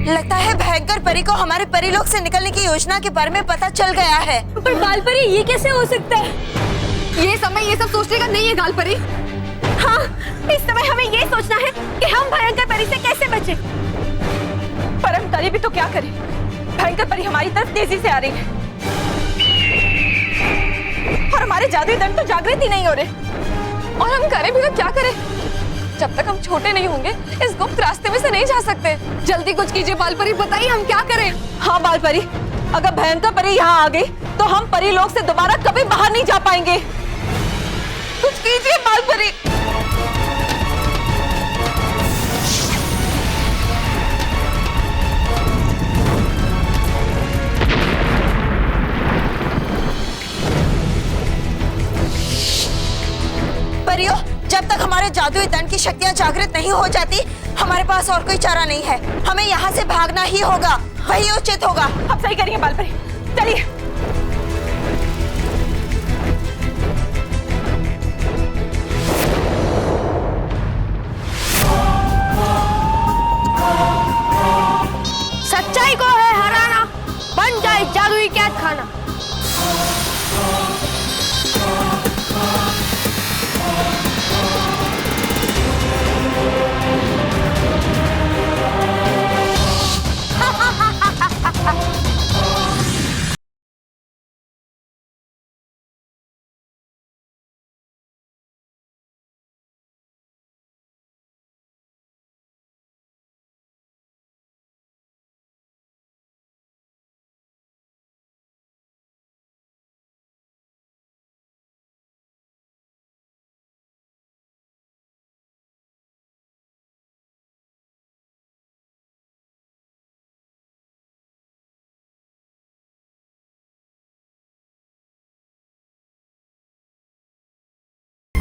लगता है भयंकर परी को हमारे परीलोक से निकलने की योजना के बारे में पता चल गया है। पर गाल परी, ये कैसे हो सकता है? ये समय ये सब सोचने का नहीं है गाल परी। हाँ, इस समय हमें ये सोचना है कि हम भयंकर परी से कैसे बचें। पर हम करे भी तो क्या करें? भयंकर परी हमारी तरफ तेजी से आ रही है और हमारे जादुई दंड तो जागृत ही नहीं हो रहे। और हम करें भी तो क्या करें? जब तक हम छोटे नहीं होंगे इस गुप्त रास्ते में से नहीं जा सकते। जल्दी कुछ कीजिए बाल परी, बताइए हम क्या करें? हाँ बाल परी, अगर भयंकर परी यहाँ आ गई तो हम परीलोक से दोबारा कभी बाहर नहीं जा पाएंगे। कुछ कीजिए बाल परी। परियों, जब तक हमारे जादुई दंड की शक्तियां जागृत नहीं हो जाती, हमारे पास और कोई चारा नहीं है। हमें यहाँ से भागना ही होगा, वही उचित होगा। आप सही करिए बाल परी, चलिए। सच्चाई को है हराना, बन जाए जादुई कैद खाना।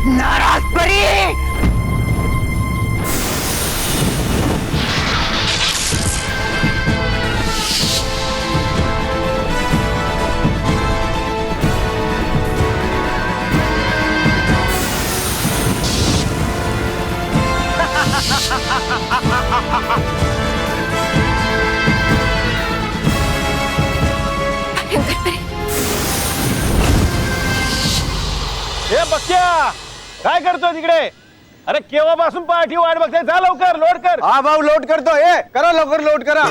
नाराज परी! ए बक्या, काय करतोय तिकडे? अरे केव्हापासून पाठी वाट बघते, जा लवकर लोड कर. हा भाऊ लोड करतो. ए करा लवकर लोड करा.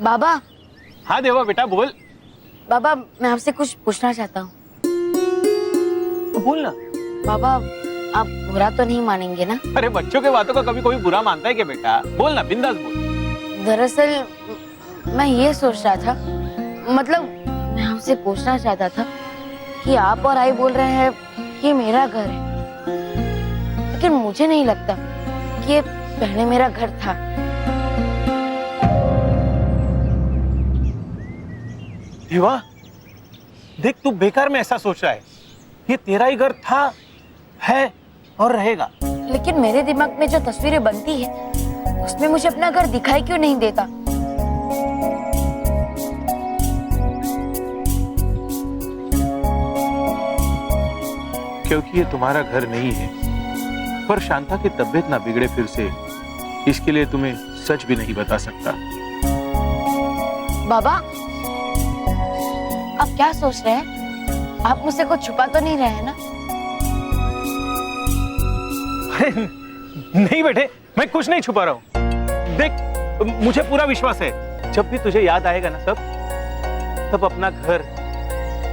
बाबा, हाँ देवा बेटा बोल. बाबा मैं आपसे कुछ पूछना चाहता हूँ. बोल ना. बाबा आप बुरा तो नहीं मानेंगे ना? अरे बच्चों के बातों का कभी कोई बुरा मानता है क्या बेटा? बोल ना, बिंदास बोल. दरअसल मैं ये सोच रहा था, मतलब मैं आपसे पूछना चाहता था कि आप और आई बोल रहे हैं कि ये मेरा घर है, लेकिन मुझे नहीं लगता कि ये पहले मेरा घर था. देवा देख, तू बेकार में ऐसा सोच रहा है. ये तेरा ही घर था, है और रहेगा. लेकिन मेरे दिमाग में जो तस्वीरें बनती है उसमें मुझे अपना घर दिखाई क्यों नहीं देता? क्योंकि ये तुम्हारा घर नहीं है. पर शांता की तबीयत ना बिगड़े फिर से, इसके लिए तुम्हें सच भी नहीं बता सकता. बाबा आप क्या सोच रहे हैं? आप मुझसे कुछ छुपा तो नहीं रहे हैं ना? अरे नहीं बेटे, मैं कुछ नहीं छुपा रहा हूं. देख, मुझे पूरा विश्वास है, जब भी तुझे याद आएगा ना तब अपना घर,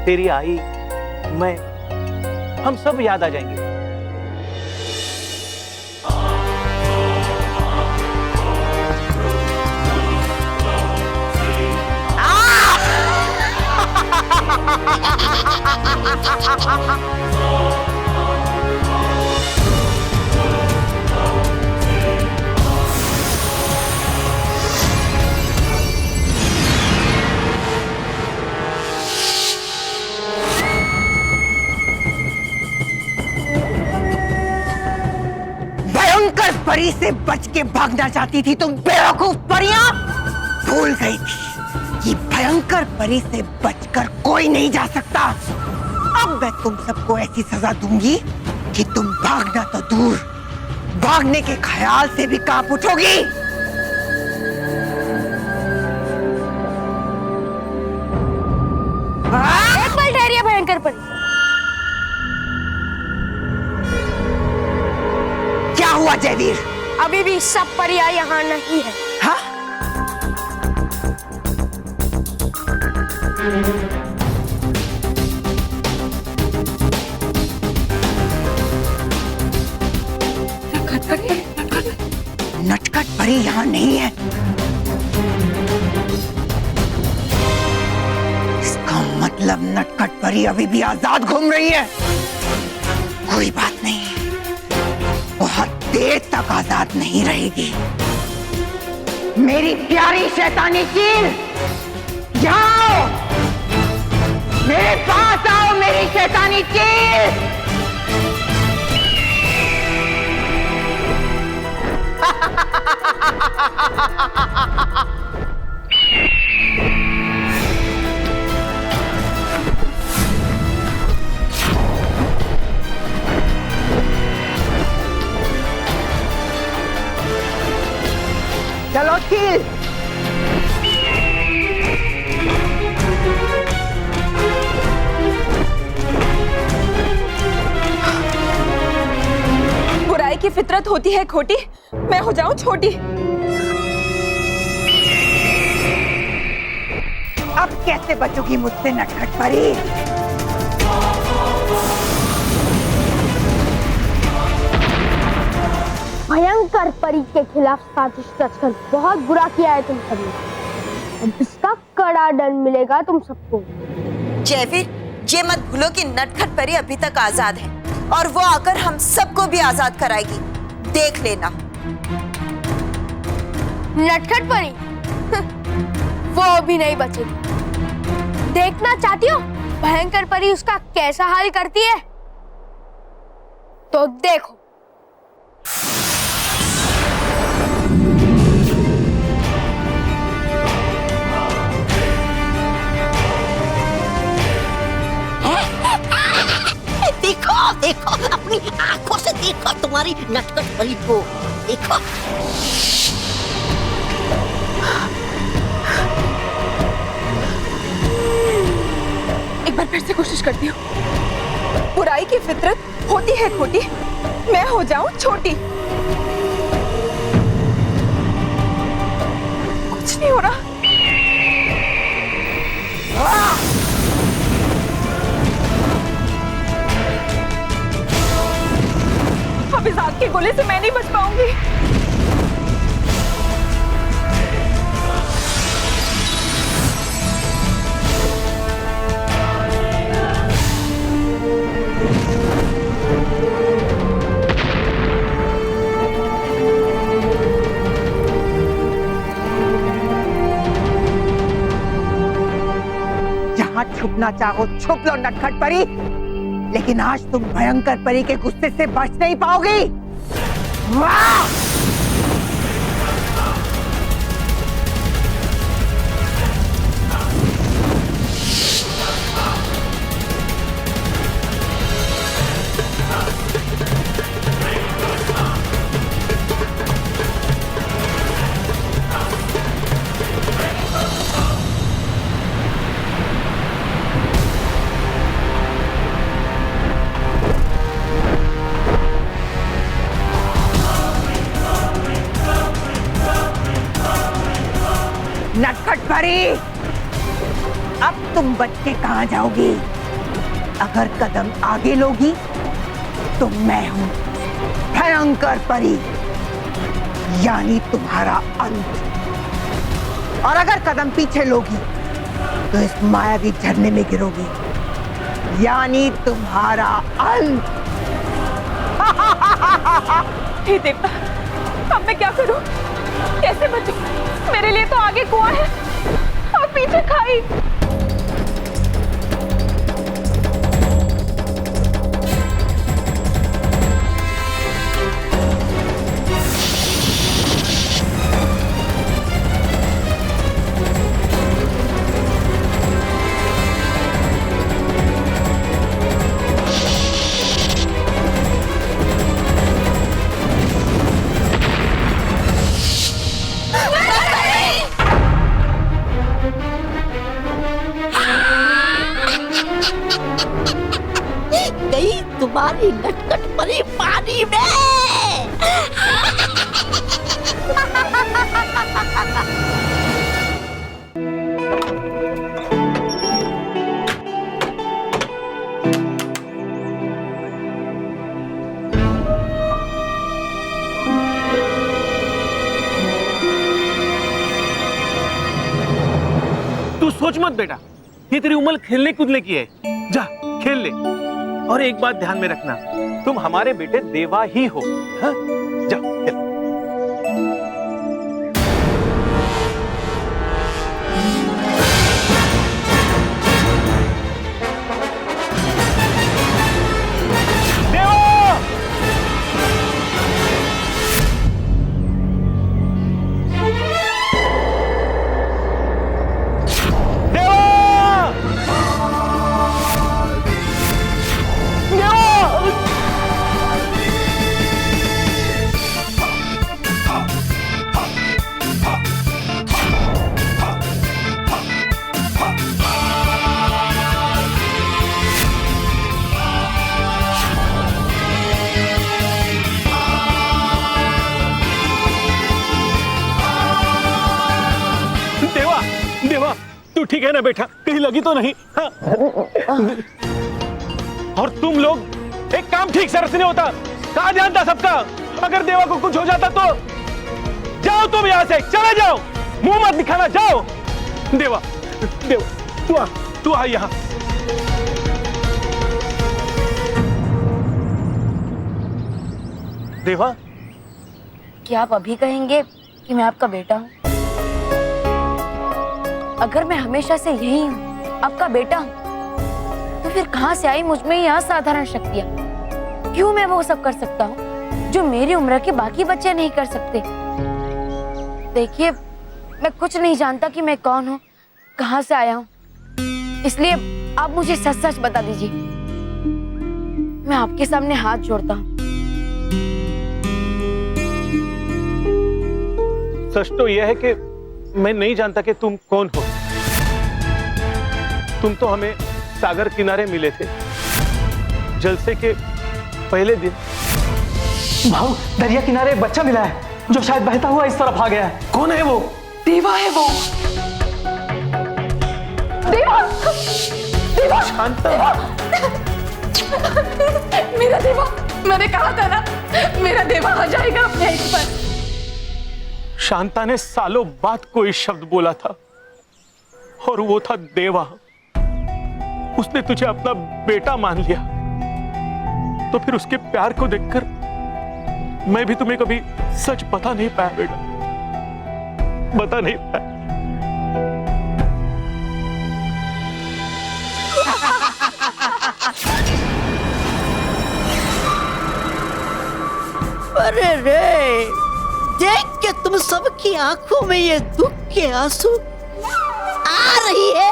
तेरी आई, मैं, हम सब याद आ जाएंगे. भयंकर परी से बच के भागना चाहती थी तुम बेवकूफ परियां। भूल गई थी ये भयंकर परी से बचकर कोई नहीं जा सकता। अब मैं तुम सबको ऐसी सजा दूंगी कि तुम भागना तो दूर, भागने के ख्याल से भी कांप उठोगी। एक पल ठहरिए भयंकर परी। क्या हुआ जयवीर? अभी भी सब परियां यहाँ नहीं है। हाँ? नटखट परी यहाँ नहीं है। इसका मतलब नटखट परी अभी भी आजाद घूम रही है। कोई बात नहीं, बहुत देर तक आजाद नहीं रहेगी। मेरी प्यारी शैतानी चील, जाओ मेरे पास आओ, मेरी शैतानी चील। चलो चील। बुराई की फितरत होती है खोटी, मैं हो जाऊं छोटी। अब कैसे बचोगी मुझसे नटखट परी? भयंकर परी के खिलाफ साजिश रचकर बहुत बुरा किया है तुम सबने। अब इसका कड़ा दंड मिलेगा तुम सबको। जयवीर, ये मत भूलो कि नटखट परी अभी तक आजाद है और वो आकर हम सबको भी आजाद कराएगी। देख लेना। नटखट परी वो भी नहीं बचेगी। देखना चाहती हो भयंकर परी उसका कैसा हाल करती है? तो देखो। देखो देखो, अपनी आंखों से देखो तुम्हारी नटखट परी को। देखो एक बार फिर से कोशिश करती हूँ। बुराई की फितरत होती है खोटी, मैं हो जाऊं छोटी। कुछ नहीं हो रहा। अब इस आग के गोले से मैं नहीं बच पाऊंगी। जहां छुपना चाहो छुप लो नटखट परी, लेकिन आज तुम भयंकर परी के गुस्से से बच नहीं पाओगी। वाह! नटखट परी, अब तुम बच के कहां जाओगी? अगर कदम आगे लोगी तो मैं हूं भयंकर परी, यानी तुम्हारा अंत। और अगर कदम पीछे लोगी तो इस मायावी झरने में गिरोगी, यानी तुम्हारा अंत। हे देवता, अब मैं क्या करूं? कैसे बचूं? मेरे लिए तो आगे कुआं है और पीछे खाई। तुम्हारी नटखट परी पानी में। तू सोच मत बेटा, ये तेरी उम्र खेलने कूदने की है। जा खेल ले। और एक बात ध्यान में रखना, तुम हमारे बेटे देवा ही हो। हाँ? जा खेल। देवा, तू ठीक है ना बेटा? कहीं लगी तो नहीं? हाँ? और तुम लोग एक काम ठीक से नहीं होता, कहाँ ध्यान था सबका? अगर देवा को कुछ हो जाता तो? जाओ तुम यहाँ से, चले जाओ, मुंह मत दिखाना, जाओ। देवा, देवा, तू आ यहाँ। देवा, क्या आप अभी कहेंगे कि मैं आपका बेटा हूँ? अगर मैं हमेशा से यही हूँ, आपका बेटा हूँ, तो फिर कहाँ से आई मुझ में ये असाधारण शक्तियाँ? क्यों मैं वो सब कर सकता हूँ जो मेरी उम्र के बाकी बच्चे नहीं कर सकते? देखिए, मैं कुछ नहीं जानता कि मैं कौन हूँ, कहाँ से आया हूँ, इसलिए आप मुझे सच सच बता दीजिए। मैं आपके सामने हाथ जोड़ता हूँ। सच तो यह है कि मैं नहीं जानता कि तुम कौन हो। तुम तो हमें सागर किनारे मिले थे, जलसे के पहले दिन। भाऊ, दरिया किनारे एक बच्चा मिला है जो शायद बहता हुआ इस तरफ आ गया है। कौन है वो? देवा है वो। देवा, देवा, शांता, मेरा देवा, मैंने कहा था ना, मेरा देवा आ जाएगा अपने एक पर। शांता ने सालों बाद कोई शब्द बोला था, और वो था देवा। उसने तुझे अपना बेटा मान लिया, तो फिर उसके प्यार को देखकर मैं भी तुम्हें कभी सच बता नहीं पाया बेटा, बता नहीं पाया। अरे रे, देख के तुम सबकी आंखों में ये दुख के आंसू आ रही है,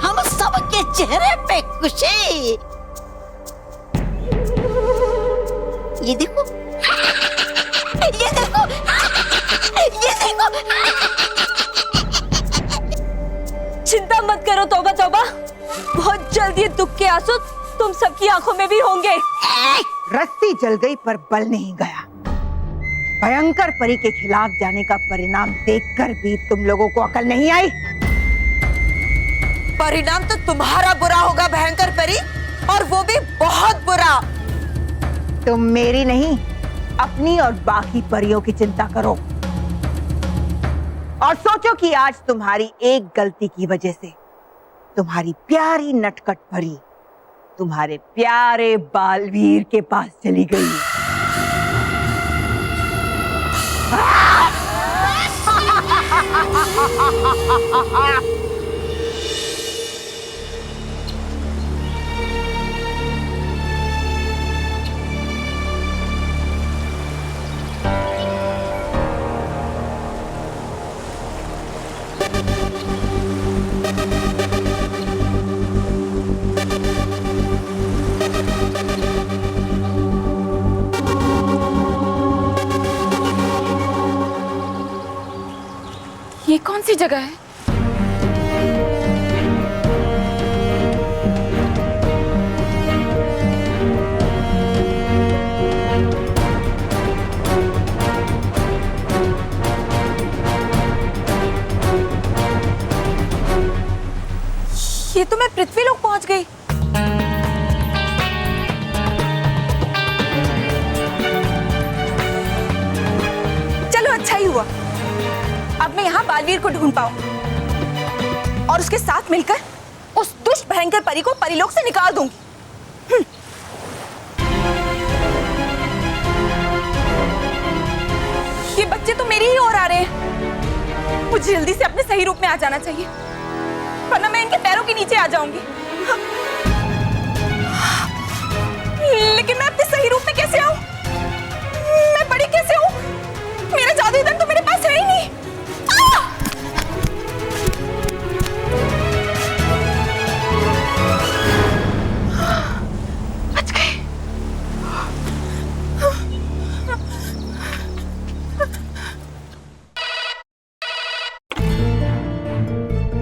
हम सबके चेहरे पे खुशी। ये देखो, ये देखो, ये देखो। चिंता मत करो तौबा तौबा, बहुत जल्द ये दुख के आंसू तुम सबकी आंखों में भी होंगे। रस्सी जल गई पर बल नहीं गया। भयंकर परी के खिलाफ जाने का परिणाम देखकर भी तुम लोगों को अकल नहीं आई। परिणाम तो तुम्हारा बुरा होगा भयंकर परी, और वो भी बहुत बुरा। तुम मेरी नहीं, अपनी और बाकी परियों की चिंता करो, और सोचो कि आज तुम्हारी एक गलती की वजह से तुम्हारी प्यारी नटखट परी तुम्हारे प्यारे बालवीर के पास चली गई। ये कौन सी जगह है? ये तो मैं पृथ्वी लोक पहुंच गई। चलो अच्छा ही हुआ, अब मैं यहाँ बालवीर को ढूंढ पाऊं और उसके साथ मिलकर उस दुष्ट भयंकर परी को परीलोक से निकाल दूंगी। ये बच्चे तो मेरी ही ओर आ रहे हैं, मुझे जल्दी से अपने सही रूप में आ जाना चाहिए, वरना मैं इनके पैरों के नीचे आ जाऊंगी। लेकिन मैं अपने सही रूप में कैसे आऊं? मैं बड़ी कैसे हूं? मेरा जादुई धन तो मेरे पास है ही नहीं। बच गई।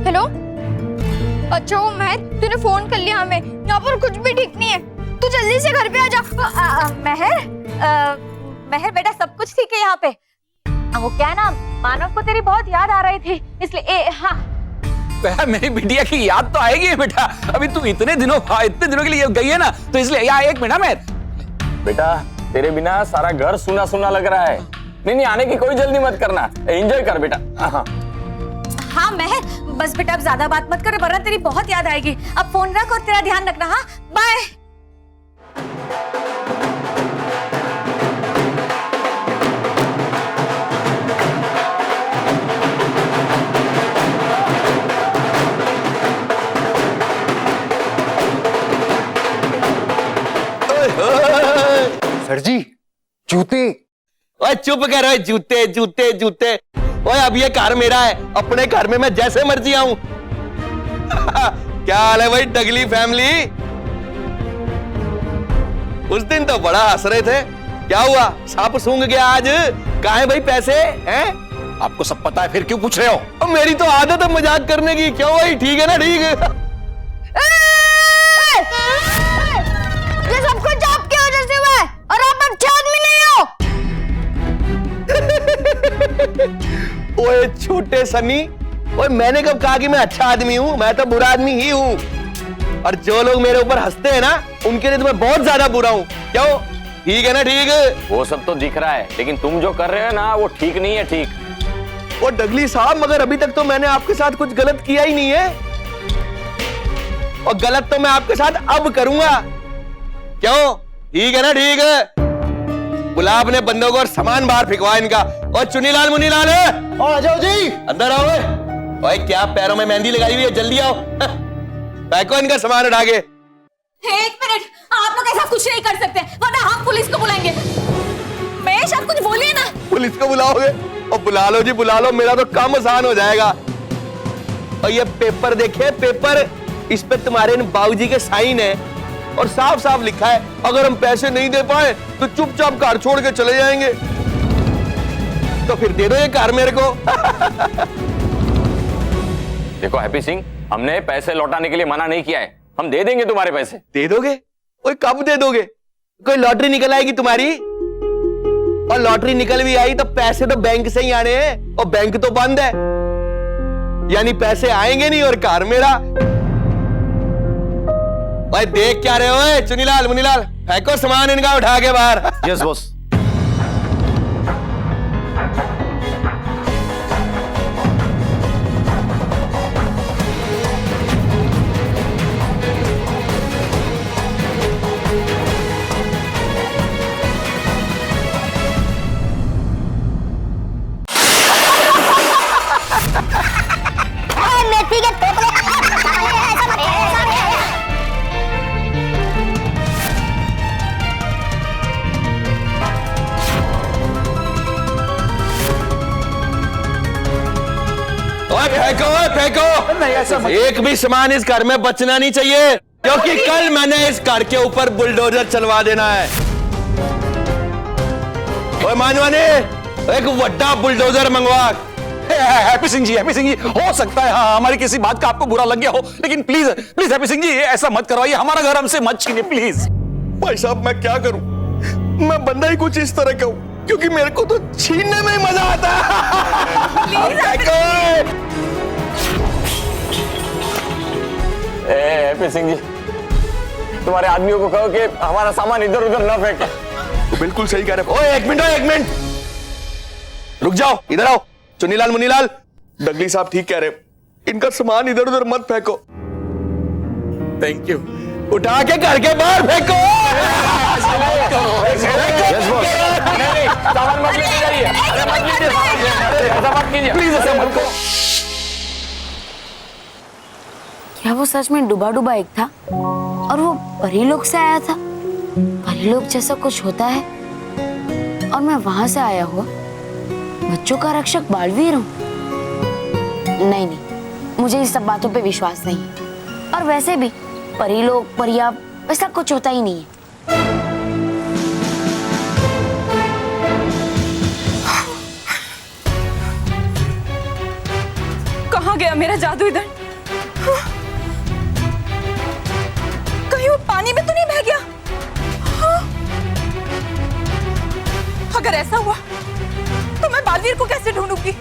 हेलो, अच्छा महर, तूने फोन कर लिया हमें, यहाँ पर कुछ भी ठीक नहीं है, तू जल्दी से घर पे आ जा। महर बेटा, सब कुछ ठीक है यहाँ पे। वो क्या है ना, मानव को तेरी बहुत याद आ रही थी, इसलिए हाँ। मेरी बिटिया की याद तो आएगी बेटा, अभी तू इतने दिनों के लिए गई है ना, तो इसलिए यहाँ एक मिनट मैं। बेटा तेरे बिना सारा घर सुना सुना लग रहा है। नहीं आने की कोई जल्दी मत करना, एंजॉय कर बेटा। हाँ महर, बस बेटा अब ज्यादा बात मत कर, वरना तेरी बहुत याद आएगी। अब फोन रख और तेरा ध्यान रखना। हाँ बाय। सर जी जूते। ओए चुप कर, ओए जूते जूते जूते। ओए अब ये घर मेरा है, अपने घर में मैं जैसे मर्जी आऊं। क्या हाल है भाई डगली फैमिली? उस दिन तो बड़ा हंस रहे थे, क्या हुआ? सांप सूंघ गया आज? कहाँ है भाई पैसे हैं? आपको सब पता है, फिर क्यों पूछ रहे हो? अब मेरी तो आदत है मजाक करने की। क्यों भाई, ठीक है ना? ठीक है। ये सब कुछ आपकी वजह से हुआ है और आप अच्छे आदमी नहीं हो। ओए छोटे सनी, ओए मैंने कब कहा कि मैं अच्छा आदमी हूं? मैं तो बुरा आदमी ही हूं। और जो लोग मेरे ऊपर हंसते हैं ना, उनके लिए तो मैं बहुत ज्यादा बुरा हूं। क्यों? ठीक है ना? ठीक है। वो सब तो दिख रहा है, लेकिन तुम जो कर रहे हो ना वो ठीक नहीं है। ठीक। वो डगली साहब, मगर अभी तक तो मैंने आपके साथ कुछ गलत किया ही नहीं है, और गलत तो मैं आपके साथ अब करूंगा। क्यों? ठीक है ना? ठीक है। बुला अपने बंदों को और सामान बाहर फेंकवा इनका। और चुनीलाल मुनीलाल आ जाओ जी। अंदर आओ। ओए क्या पैरों में मेहंदी लगाई हुई है? जल्दी आओ, फेंको इनका सामान उठा के। एक मिनट, आप लोग ऐसा कुछ नहीं कर सकते, वरना हम पुलिस को बुलाएंगे। महेश आप कुछ बोलिए ना। पुलिस को बुलाओगे? और बुला लो जी, बुला लो, मेरा तो काम आसान हो जाएगा। और ये पेपर देखिए, पेपर, इस पे तुम्हारे इन बाबूजी के साइन है और साफ साफ लिखा है, अगर हम पैसे नहीं दे पाए तो चुपचाप कार छोड़ के चले जाएंगे। तो फिर दे दो ये कार मेरे को। देखो हैप्पी सिंह, हमने पैसे लौटाने के लिए मना नहीं किया है, हम दे देंगे तुम्हारे पैसे। दे दोगे? ओए कब दे दोगे? कोई लॉटरी निकल आएगी तुम्हारी, और लॉटरी निकल भी आई तो पैसे तो बैंक से ही आने हैं, और बैंक तो बंद है, यानी पैसे आएंगे नहीं और कार मेरा। भाई देख क्या रहे हो? चुनीलाल मुनीलाल, फेंको सामान इनका उठा के बाहर। Yes boss. फेंको। नहीं ऐसा मत। एक भी सामान इस घर में बचना नहीं चाहिए, क्योंकि कल मैंने इस घर के ऊपर बुलडोजर चलवा देना है। ओए मानवाने, एक बड़ा बुलडोजर मंगवा। हैप्पी सिंह जी, हो सकता है हाँ हमारी किसी बात का आपको बुरा लग गया हो, लेकिन please please happy Singh ji ऐसा मत करवाइए, हमारा घर हमसे मत छीनिए प्लीज। भाई साहब मैं क्या करूं, मैं बंदा ही कुछ इस तरह का हूं, क्योंकि मेरे को तो छीनने में ही मजा आता है। हैप्पी सिंह जी, तुम्हारे आदमियों को कहो कि हमारा सामान इधर उधर न फेंके। वो बिल्कुल सही कह रहे हो। ओए, एक मिनट, रुक जाओ, इधर आओ। चुन्नीलाल मुन्नीलाल, डगली साहब ठीक कह रहे हैं, इनका सामान इधर उधर मत फेंको। Thank you. उठा के घर के बाहर फेंको। सामान मत लेके जाइए, अरे मत लीजिए, ऐसा मत कीजिए प्लीज, ऐसा मत करो। क्या वो सच में डूबा डूबा एक था और वो परी लोग से आया था? परी लोग जैसा कुछ होता है और मैं वहां से आया हुआ बच्चों का रक्षक बालवीर हूँ? नहीं, मुझे इस सब बातों पे विश्वास नहीं है। और वैसे भी परी लोग, परिया, ऐसा कुछ होता ही नहीं है। कहाँ गया मेरा जादुई दंड? कहीं वो पानी में तो नहीं बह गया? अगर ऐसा हुआ तो मैं बालवीर को कैसे ढूंढूंगी?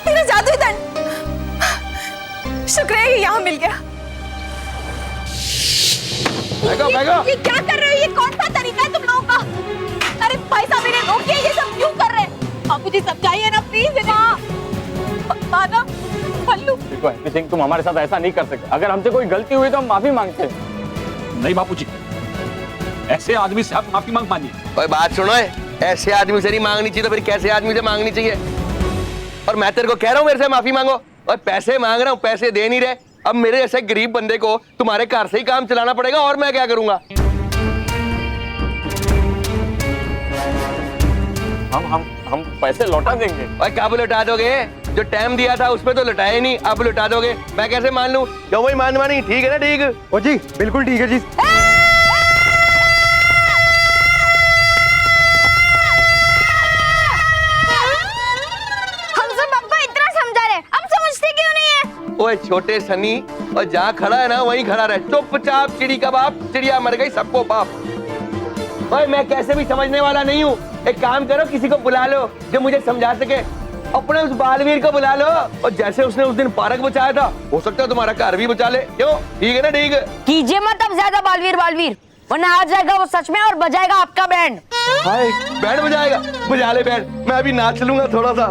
मेरा जादुई दंड, शुक्र है ये यहाँ मिल गया। ये क्या कर रहे हो? ये कौन सा तरीका है तुम लोगों का? अरे भाई साहब, इन्हें रोकिए, ये सब क्यों कर रहे हैं? आप मुझे समझाइए ना प्लीज। ना पल्लू, देखो हैप्पी सिंह, तुम हमारे साथ ऐसा नहीं कर सकते। अगर हमसे कोई गलती हुई तो हम माफी मांगते हैं। नहीं बापूजी, ऐसे आदमी से आप माफी मांगिए। ओए बात सुनो, ऐसे आदमी से नहीं मांगनी चाहिए तो फिर कैसे आदमी से मांगनी चाहिए? और मैं तेरे को कह रहा हूँ मेरे से माफी मांगो, और पैसे मांग रहा हूँ, पैसे दे नहीं रहे। अब मेरे जैसे गरीब बंदे को तुम्हारे घर से ही काम चलाना पड़ेगा, और मैं क्या करूंगा? हम पैसे लौटा देंगे। और कब लौटा दोगे? जो टाइम दिया था उसमें तो लौटाया ही नहीं, अब लौटा दोगे? मैं कैसे मान लूं? जो वही मानवा नहीं, ठीक है ना? ठीक। ओ जी, बिल्कुल ठीक है जी। हम सब आपको इतना समझा रहे, अब समझते क्यों नहीं है? ओए छोटे सनी, और जहाँ खड़ा है ना वहीं खड़ा रहे, चुपचाप। चिड़ी का बाप, चिड़िया मर गई सबको पाप। ओए मैं कैसे भी समझने वाला नहीं हूँ। एक काम करो, किसी को बुला लो जो मुझे समझा सके। अपने उस बालवीर को बुला लो, और जैसे उसने उस दिन पार्क बचाया था, हो सकता है तुम्हारा घर भी बचा ले। क्यों? ठीक है ना? ठीक है। कीजिए मत अब ज्यादा बालवीर, वरना आ जाएगा वो सच में और बजाएगा आपका बैंड। हाय, बैंड बजाएगा? बजा ले बैंड, मैं अभी नाच लूंगा थोड़ा सा।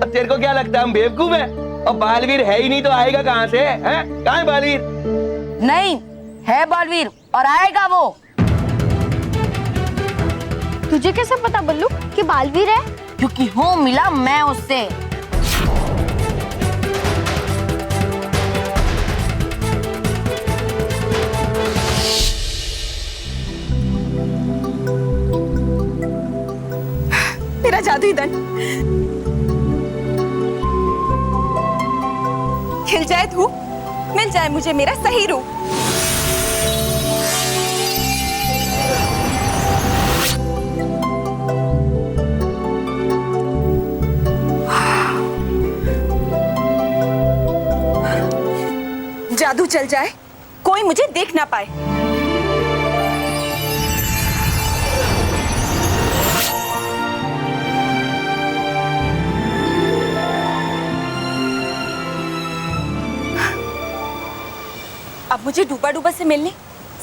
तेरे को क्या लगता है हम बेवकूफ है? और बालवीर है ही नहीं तो आएगा कहाँ से? हैं? कहाँ है बालवीर? नहीं है बालवीर, और आएगा वो। तुझे कैसे पता बल्लू कि बालवीर है? क्योंकि हूँ मिला मैं उससे। मेरा जादुई दंड खिल जाए धूप, मिल जाए मुझे मेरा सही रूप। जादू चल जाए, कोई मुझे देख ना पाए। अब मुझे डूबा डूबा से मिलने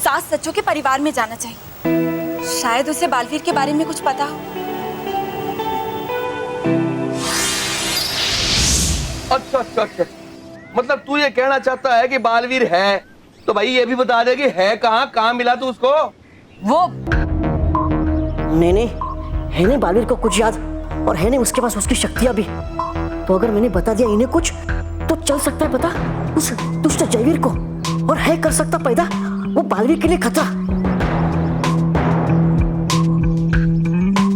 सास सच्चों के परिवार में जाना चाहिए। शायद उसे बालवीर के बारे में कुछ पता हो। अच्छा, मतलब तू ये कहना चाहता है कि बालवीर है, तो भाई ये भी बता दे कि है कहाँ मिला तू उसको? वो नहीं, है नहीं बालवीर को कुछ याद, और है नहीं उसके पास उसकी शक्तियां भी। तो अगर मैंने बता दिया इन्हें कुछ, तो चल सकता है पता उस दुष्ट जयवीर को, और है कर सकता पैदा वो बालवीर के लिए खतरा।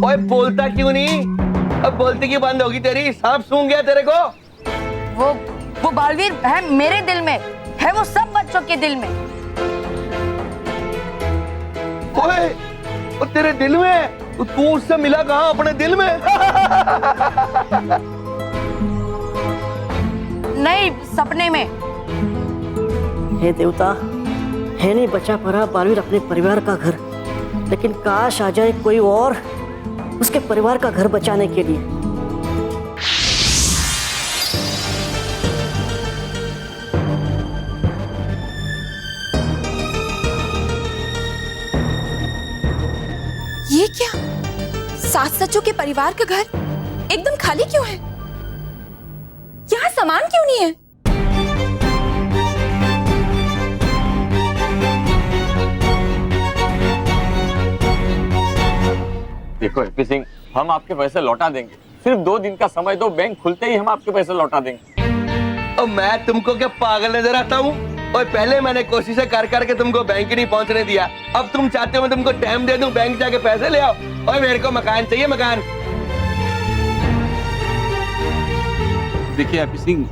ओए बोलता क्यों नहीं? अब बोलती की बंद होगी तेरी? सांप सूंघ गया तेरे को? वो बालवीर है मेरे दिल में, है वो सब बच्चों के दिल में। ओए, वो तेरे दिल में? तू उससे मिला कहाँ अपने दिल में? नहीं, सपने में। हे देवता, है नहीं बचा पड़ा बालवीर अपने परिवार का घर, लेकिन काश आ जाए कोई और उसके परिवार का घर बचाने के लिए। ये क्या? सास सचो के परिवार का घर एकदम खाली क्यों है? यहाँ सामान क्यों नहीं है? देखो हैप्पी सिंह, हम आपके पैसे लौटा देंगे। सिर्फ 2 दिन का समय दो, बैंक खुलते ही हम आपके पैसे लौटा देंगे। और मैं तुमको क्या पागल नजर आता हूँ? और पहले मैंने कोशिशें कर करके तुमको बैंक ही नहीं पहुंचने दिया, अब तुम चाहते हो मैं तुमको टाइम दे दूं, बैंक जाके पैसे ले आओ। और मेरे को मकान चाहिए, मकान। देखिए हैप्पी सिंह,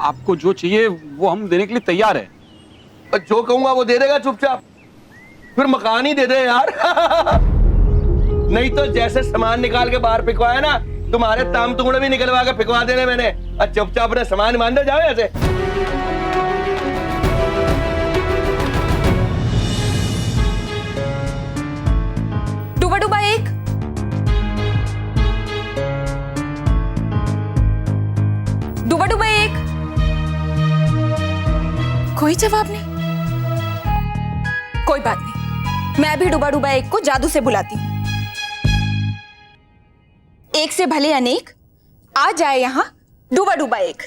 आपको जो चाहिए वो हम देने के लिए तैयार है। और जो कहूंगा वो दे देगा चुपचाप? फिर मकान ही दे दे यार। नहीं तो जैसे सामान निकाल के बाहर फेंकवाया ना, तुम्हारे ताम तुमड़े भी निकलवा के फेंकवा देने मैंने। और चुपचाप अपने सामान मान दे जाओ ऐसे। डूबा डूबा एक, डूबा डूबा एक, कोई जवाब नहीं। कोई बात नहीं, मैं भी डूबा डूबा एक को जादू से बुलाती हूँ। एक से भले अनेक, आ जाए यहां डूबा डूबा एक।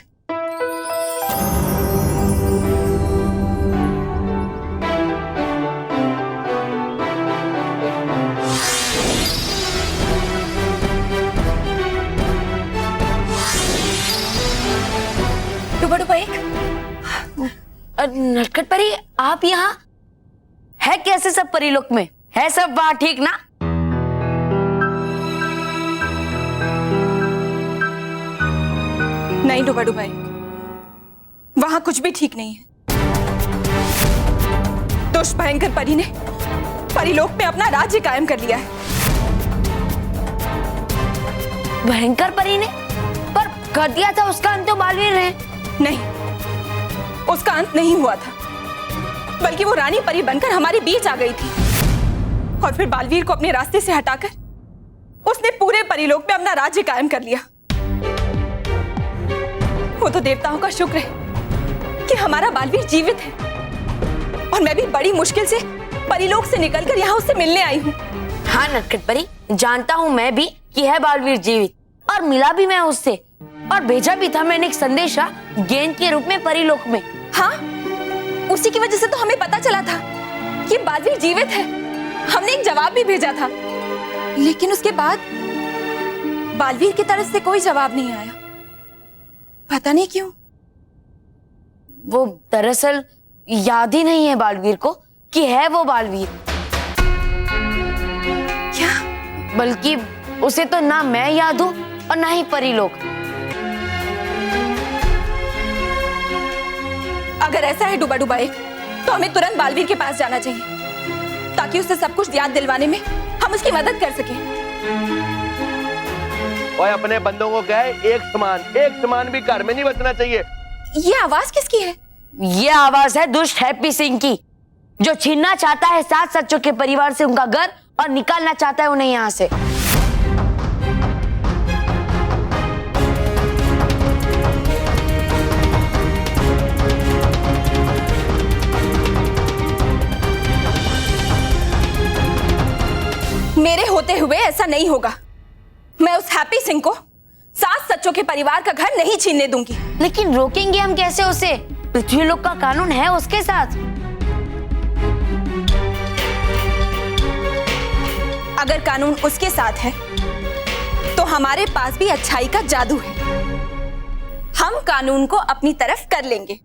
डूबा डूबा एक। नटखट परी, आप यहाँ है कैसे? सब परीलोक में है सब वहाँ ठीक ना? नहीं डूबा डूबा एक, वहां कुछ भी ठीक नहीं है। दुष्ट भयंकर परी ने परीलोक में अपना राज्य कायम कर लिया है। भयंकर परी ने? पर कर दिया था उसका अंत तो बालवीर ने। नहीं, उसका अंत नहीं हुआ था, बल्कि वो रानी परी बनकर हमारे बीच आ गई थी। और फिर बालवीर को अपने रास्ते से हटाकर उसने पूरे परीलोक में अपना राज्य कायम कर लिया। वो तो देवताओं का शुक्र है कि हमारा बालवीर जीवित है, और मैं भी बड़ी मुश्किल से परीलोक से निकलकर यहाँ उससे मिलने आई हूँ। हाँ नटखट परी, जानता हूँ मैं भी कि है बालवीर जीवित, और मिला भी मैं उससे, और भेजा भी था मैंने एक संदेशा गेंद के रूप में परीलोक में। हाँ, उसी की वजह से तो हमें पता चला था कि बालवीर जीवित है। हमने एक जवाब भी भेजा था, लेकिन उसके बाद बालवीर की तरफ से कोई जवाब नहीं आया। पता नहीं क्यों। वो दरअसल याद ही नहीं है बालवीर को कि है वो बालवीर। क्या? बल्कि उसे तो ना मैं याद हूं और ना ही परीलोक। अगर ऐसा है डूबा डूबा एक, तो हमें तुरंत बालवीर के पास जाना चाहिए, ताकि उसे सब कुछ याद दिलवाने में हम उसकी मदद कर सकें। और अपने बंदों को कहे एक समान भी घर में नहीं बचना चाहिए। ये आवाज किसकी है? ये आवाज है दुष्ट हैप्पी सिंह की, जो छीनना चाहता है सास सच्चों के परिवार से उनका घर और निकालना चाहता है उन्हें यहाँ से। मेरे होते हुए ऐसा नहीं होगा। मैं उस हैप्पी सिंह को सास सच्चों के परिवार का घर नहीं छीनने दूंगी। लेकिन रोकेंगे हम कैसे उसे? पृथ्वीलोक का कानून है उसके साथ। अगर कानून उसके साथ है, तो हमारे पास भी अच्छाई का जादू है। हम कानून को अपनी तरफ कर लेंगे।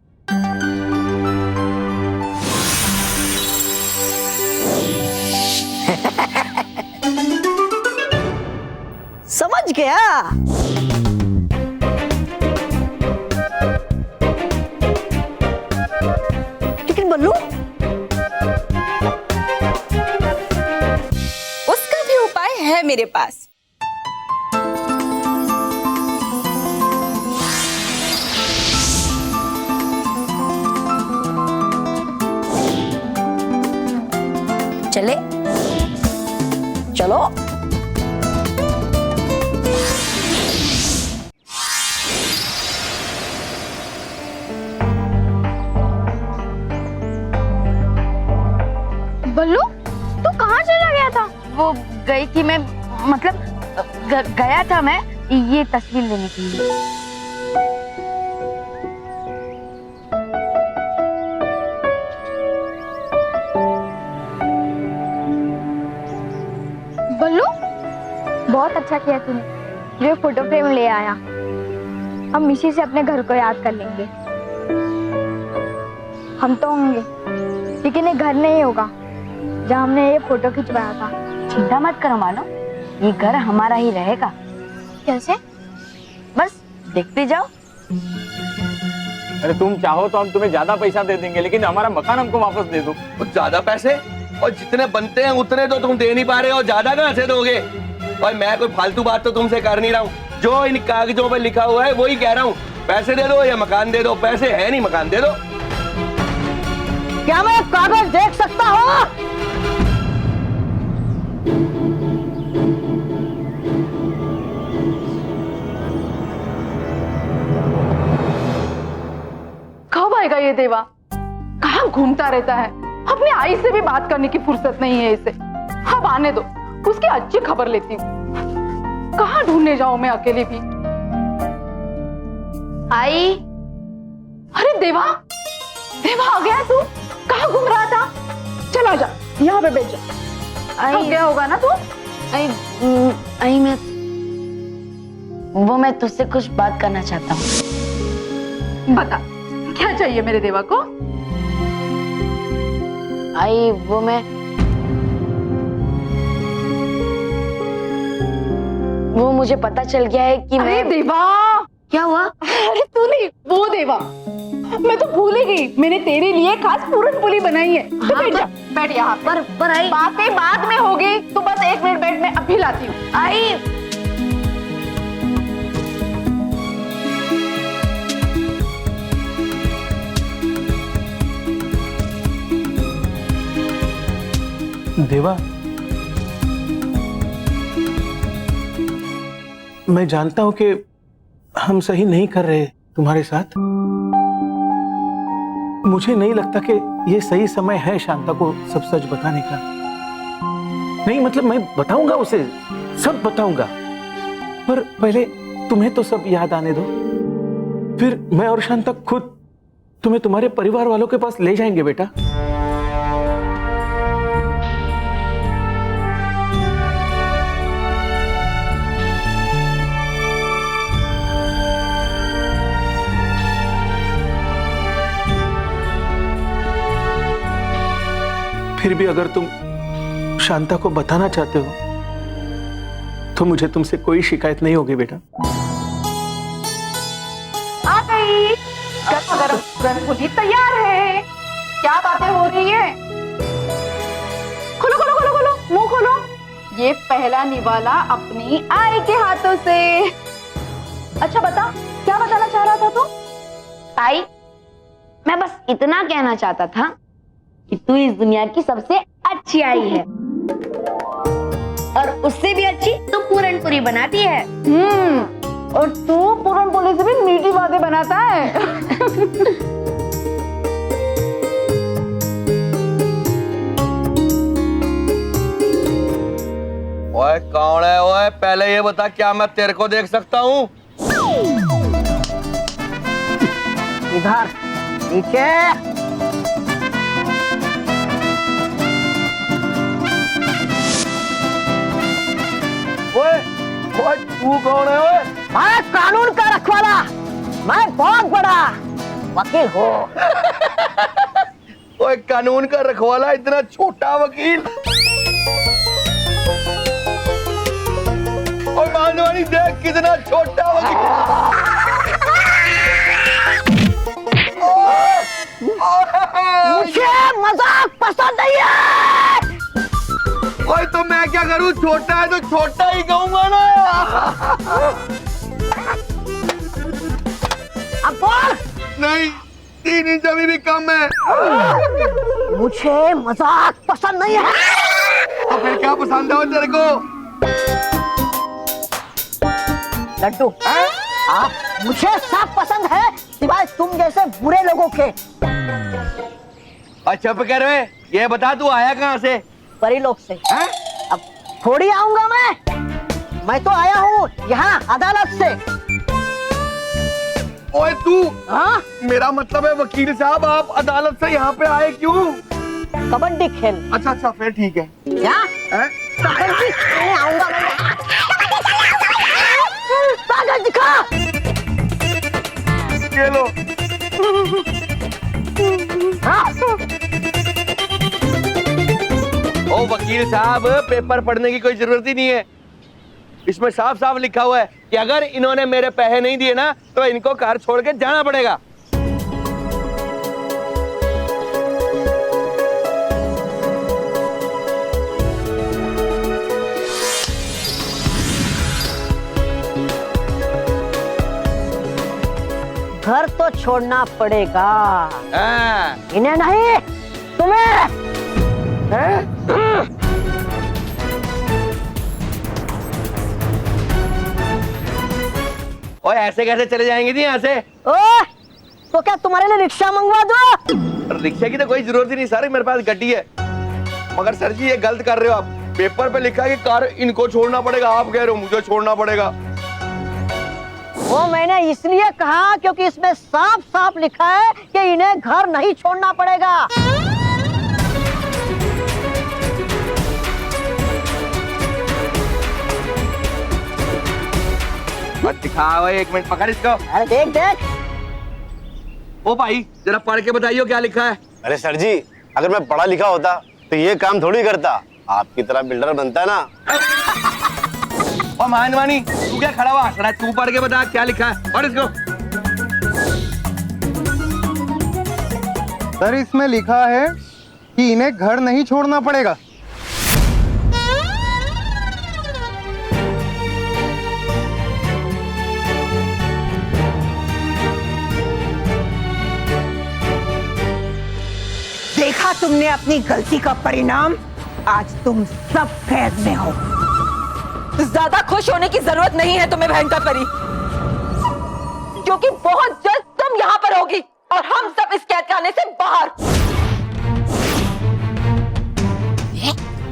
समझ गया। लेकिन बल्लू, उसका भी उपाय है मेरे पास। चले। चलो। बल्लू तू कहाँ चला गया था? वो गई थी मैं, मतलब गया था मैं ये तस्वीर लेने के लिए। बल्लू बहुत अच्छा किया तूने, जो फोटो फ्रेम ले आया। हम इसी से अपने घर को याद कर लेंगे। हम तो होंगे, लेकिन ये घर नहीं होगा जहाँ हमने ये फोटो खिंचवाया था। चिंता मत करो मानो, ये घर हमारा ही रहेगा। कैसे? बस देखते जाओ। अरे तुम चाहो तो हम तुम्हें ज्यादा पैसा दे देंगे, लेकिन हमारा मकान हमको वापस दे दो। ज्यादा पैसे? और जितने बनते हैं उतने तो तुम दे नहीं पा रहे हो, ज्यादा कहाँ से दोगे? और मैं कोई फालतू बात तो तुमसे कर नहीं रहा हूँ, जो इन कागजों पे लिखा हुआ है वही कह रहा हूँ। पैसे दे दो या मकान दे दो। पैसे है नहीं, मकान दे दो। क्या मैं कागज देख सकता हूँ? कब आएगा ये देवा? कहाँ घूमता रहता है? अपनी आई से भी बात करने की फुर्सत नहीं है इसे। अब आने दो, उसकी अच्छी खबर लेती हूँ। कहाँ ढूंढने जाऊं मैं अकेले भी? आई। अरे देवा, देवा आ गया तू? कहाँ घूम रहा था? चला जा, यहाँ पे बैठ जा। थक गया होगा ना तू? आई मैं तुझसे कुछ बात करना चाहता हूँ। बता, क्या चाहिए मेरे देवा को? आई वो मुझे पता चल गया है कि अरे देवा, क्या हुआ? अरे तू नहीं, वो देवा। मैं तो भूल ही गई, मैंने तेरे लिए खास पूरन पुली बनाई है। तू बैठ जा, बैठ यहाँ पर आई बातें बाद में होगी। तू बस 1 मिनट बैठ, मैं अभी लाती हूँ। आई देवा, मैं जानता हूं कि हम सही नहीं कर रहे तुम्हारे साथ। मुझे नहीं लगता कि ये सही समय है शांता को सब सच बताने का। नहीं मतलब मैं बताऊंगा उसे, सब बताऊंगा, पर पहले तुम्हें तो सब याद आने दो, फिर मैं और शांता खुद तुम्हें तुम्हारे परिवार वालों के पास ले जाएंगे बेटा। फिर भी अगर तुम शांता को बताना चाहते हो तो मुझे तुमसे कोई शिकायत नहीं होगी बेटा। आ गई, गरम गरम पुली तैयार है। क्या बातें हो रही है? खोलो खोलो खोलो खोलो, मुंह खोलो। ये पहला निवाला अपनी आई के हाथों से। अच्छा बता, क्या बताना चाह रहा था तू? आई, मैं बस इतना कहना चाहता था कि तू इस दुनिया की सबसे अच्छी आई है, और उससे भी अच्छी तू पूरन पूरी बनाती है। और तू पूरन पूरी से भी मीठी बातें बनाता है। ओए कौन है? ओए पहले ये बता, क्या मैं तेरे को देख सकता हूँ? इधर नीचे। ओए तू कौन है? ओए मैं कानून का रखवाला, मैं बहुत बड़ा वकील हूँ। ओए कानून का रखवाला, इतना छोटा वकील? ओए मानवानी देख कितना छोटा वकील। मुझे मजाक पसंद नहीं है। ओए तो मैं क्या करूं? छोटा है तो छोटा ही कहूंगा ना। अब बोल। नहीं, 3 इंच अभी भी कम है। मुझे मजाक पसंद नहीं है। तो फिर क्या पसंद है तेरे को? लड्डू आप मुझे सब पसंद है सिवाय तुम जैसे बुरे लोगों के। अच्छा कर रहे, ये बता तू आया कहाँ से? परी लोग से। है? अब थोड़ी आऊंगा मैं तो आया हूँ यहाँ अदालत से। ओए तू, हाँ मेरा मतलब है वकील साहब, आप अदालत से यहाँ पे आए क्यों? कबड्डी खेल। अच्छा फिर ठीक है। क्या? कबड्डी खेलने आऊंगा मैं। कागज दिखा। ये लो। हाँ? ओ वकील साहब, पेपर पढ़ने की कोई जरूरत ही नहीं है। इसमें साफ साफ लिखा हुआ है कि अगर इन्होंने मेरे पैसे नहीं दिए ना तो इनको कार छोड़ के जाना पड़ेगा। घर तो छोड़ना पड़ेगा। हाँ। इन्हें नहीं, तुम्हें। ओए ऐसे कैसे चले जाएंगे जी यहाँ से? ओए, तो क्या तुम्हारे लिए रिक्शा मंगवा दो? रिक्शे की तो कोई जरूरत ही नहीं सर, मेरे पास गड्डी है। मगर सर जी ये गलत कर रहे हो आप। पेपर पे लिखा है कि कार इनको छोड़ना पड़ेगा, आप कह रहे हो मुझे छोड़ना पड़ेगा। वो मैंने इसलिए कहा क्योंकि इसमें साफ साफ लिखा है कि इन्हें घर नहीं छोड़ना पड़ेगा। मत दिखाओ, एक मिनट पकड़ इसको। अरे देख देख। ओ भाई जरा पढ़ के बताइए क्या लिखा है। अरे सर जी, अगर मैं पढ़ा लिखा होता तो ये काम थोड़ी करता, आपकी तरह बिल्डर बनता है ना। ओ मानवानी, तू क्या खड़ा हुआ? जरा तू पढ़ के बता क्या लिखा है, पढ़ इसको। सर इसमें लिखा है कि इन्हें घर नहीं छोड़ना पड़ेगा। देखा तुमने अपनी गलती का परिणाम? आज तुम सब कैद में हो। ज्यादा खुश होने की जरूरत नहीं है तुम्हें भयंकर परी, क्योंकि बहुत जल्द तुम यहाँ पर होगी और हम सब इस कैद खाने से बाहर।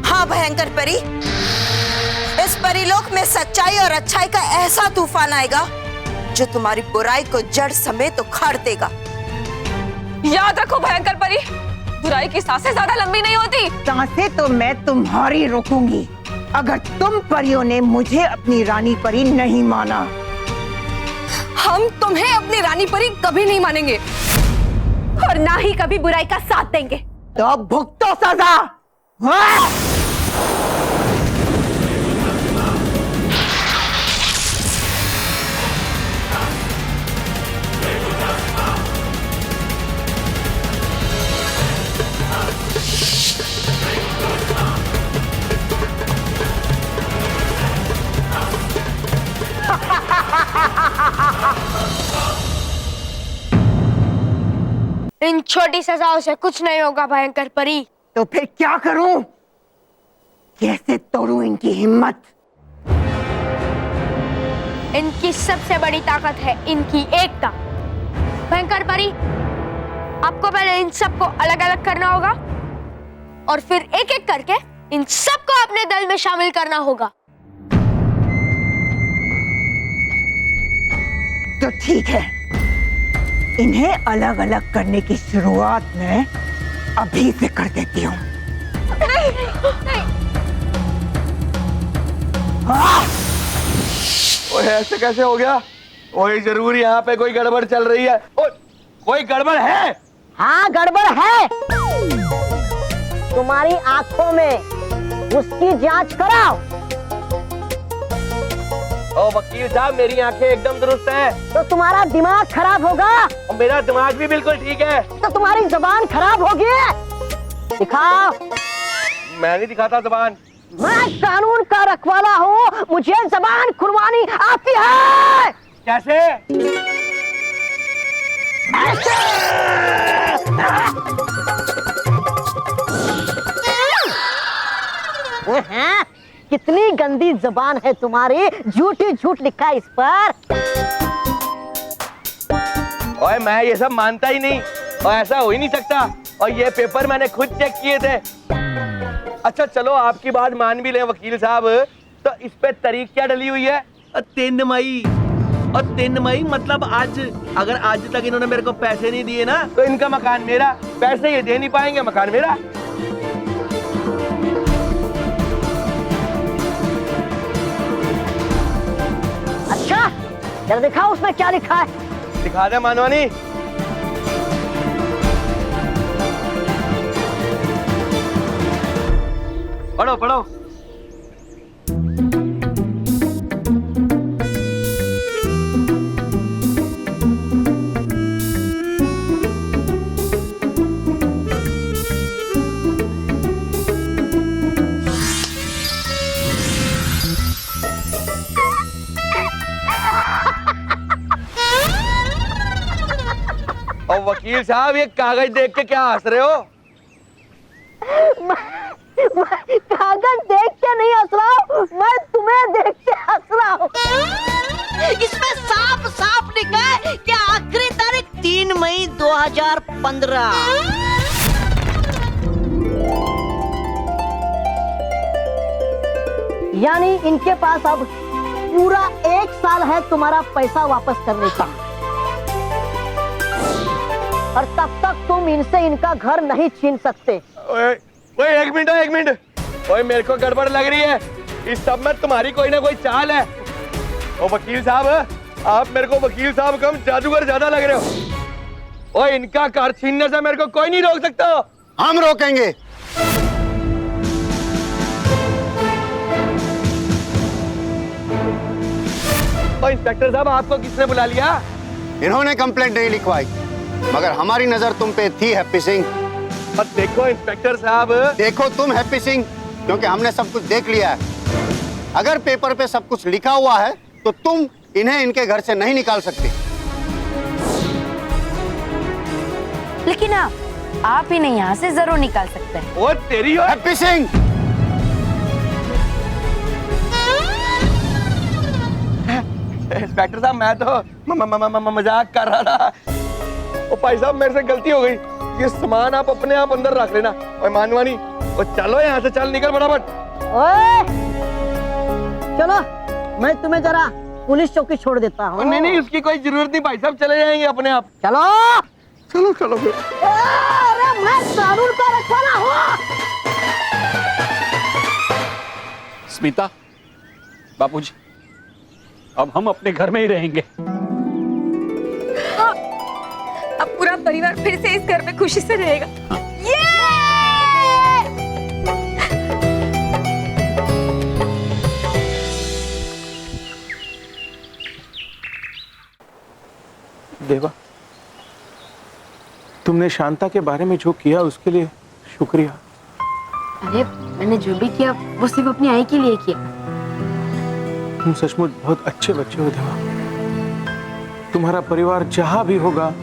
हाँ भयंकर परी, इस परीलोक में सच्चाई और अच्छाई का ऐसा तूफान आएगा जो तुम्हारी बुराई को जड़ समेत उखाड़ देगा। याद रखो भयंकर परी, बुराई की सांसें ज्यादा लंबी नहीं होती। सांसें तो मैं तुम्हारी रोकूंगी अगर तुम परियों ने मुझे अपनी रानी परी नहीं माना। हम तुम्हें अपनी रानी परी कभी नहीं मानेंगे और ना ही कभी बुराई का साथ देंगे। तो अब भुगतो सजा। हाँ? इन छोटी सजाओं से कुछ नहीं होगा भयंकर परी। तो फिर क्या करूं? कैसे तोड़ूं इनकी हिम्मत? इनकी सबसे बड़ी ताकत है इनकी एकता। भयंकर परी, आपको पहले इन सबको अलग अलग करना होगा और फिर एक एक करके इन सबको अपने दल में शामिल करना होगा। तो ठीक है, इन्हें अलग अलग करने की शुरुआत मैं अभी से कर देती हूँ। ओए ऐसे कैसे हो गया? ओए जरूर यहाँ पे कोई गड़बड़ चल रही है। ओ, कोई गड़बड़ है? हाँ गड़बड़ है। तुम्हारी आंखों में उसकी जांच कराओ। ओ वकील साहब, मेरी आंखें एकदम दुरुस्त हैं। तो तुम्हारा दिमाग खराब होगा। और मेरा दिमाग भी बिल्कुल ठीक है। तो तुम्हारी जुबान खराब होगी। दिखाओ। मैं नहीं दिखाता जुबान। मैं कानून का रखवाला हूँ, मुझे जुबान खुलवानी आती है। कैसे? ऐसे। हैं? कितनी गंदी जबान है तुम्हारी, झूठ ही झूठ लिखा है इस पर। ओए मैं ये सब मानता ही नहीं, और ऐसा हो ही नहीं सकता। और ये पेपर मैंने खुद चेक किए थे। अच्छा चलो आपकी बात मान भी ले वकील साहब, तो इस पे तारीख क्या डली हुई है? 3 मई। और 3 मई मतलब आज। अगर आज तक इन्होंने मेरे को पैसे नहीं दिए ना, तो इनका मकान मेरा, पैसे ये दे नहीं पाएंगे, मकान मेरा। अच्छा जरा दिखाओ उसमें क्या लिखा है। दिखा दे मानवानी। पढ़ो पढ़ो। और वकील साहब ये कागज देख के क्या हंस रहे हो? कागज देख के नहीं हंस रहा हूँ, मैं तुम्हें देख के हंस रहा हूँ। इसमें साफ साफ लिखा है कि आखिरी तारीख 3 मई 2015। यानी इनके पास अब पूरा 1 साल है तुम्हारा पैसा वापस करने का, और तब तक तुम इनसे इनका घर नहीं छीन सकते। ओए एक मिनट। ओए मेरे को गड़बड़ लग रही है, इस सब में तुम्हारी कोई ना कोई चाल है। ओ वकील साहब, आप मेरे को वकील साहब कम जादूगर ज्यादा लग रहे हो। ओए इनका घर छीनने से मेरे को कोई नहीं रोक सकता। हम रोकेंगे। ओ इंस्पेक्टर साहब, आपको किसने बुला लिया? इन्होंने कंप्लेंट नहीं लिखवाई, मगर हमारी नजर तुम पे थी हैप्पी सिंह। और देखो इंस्पेक्टर साहब, देखो तुम हैप्पी सिंह, क्योंकि हमने सब कुछ देख लिया है। अगर पेपर पे सब कुछ लिखा हुआ है तो तुम इन्हें इनके घर से नहीं निकाल सकते। लेकिन आप इन्हें यहाँ से जरूर निकाल सकते हैं। वो तेरी हो हैप्पी सिंह। इंस्पेक्टर साहब, मैं तो मजाक कर रहा था। ओ भाई साहब, मेरे से गलती हो गई। ये सामान आप अपने आप अंदर रख लेना। ओए मानवानी, ओ चलो यहाँ से, चल निकल फटाफट। ओए चलो, मैं तुम्हें जरा पुलिस चौकी छोड़ देता हूँ। नहीं, उसकी कोई जरूरत नहीं भाई साहब, चले जाएंगे अपने आप। चलो चलो फिर। अरे मैं कानून का रखवाला हूँ। स्मिता, बापूजी, अब हम अपने घर में ही रहेंगे। अब पूरा परिवार फिर से इस घर में खुशी से रहेगा। ये! देवा, तुमने शांता के बारे में जो किया उसके लिए शुक्रिया। अरे मैंने जो भी किया वो सिर्फ अपनी आई के लिए किया। तुम सचमुच बहुत अच्छे बच्चे हो देवा। तुम्हारा परिवार जहां भी होगा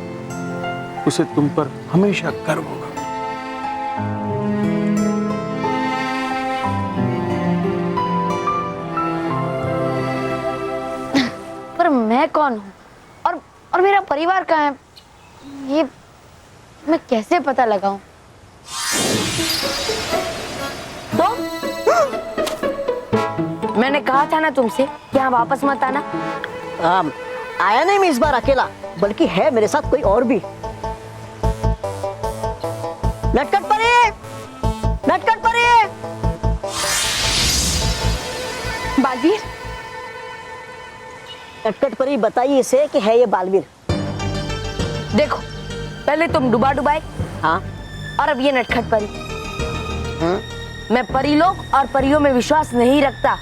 उसे तुम पर हमेशा गर्व होगा। पर मैं कौन हूँ और मेरा परिवार कहाँ है, ये मैं कैसे पता लगाऊं? तो मैंने कहा था ना तुमसे कि यहाँ वापस मत आना। आया नहीं मैं इस बार अकेला, बल्कि है मेरे साथ कोई और भी। नटखट परी, नटखट परी। बालवीर, नटखट परी, बताइए इसे कि है ये बालवीर। देखो, पहले तुम डुबा डुबाए, हाँ, और अब ये नटखट परी। हाँ? मैं परीलोक और परियों में विश्वास नहीं रखता।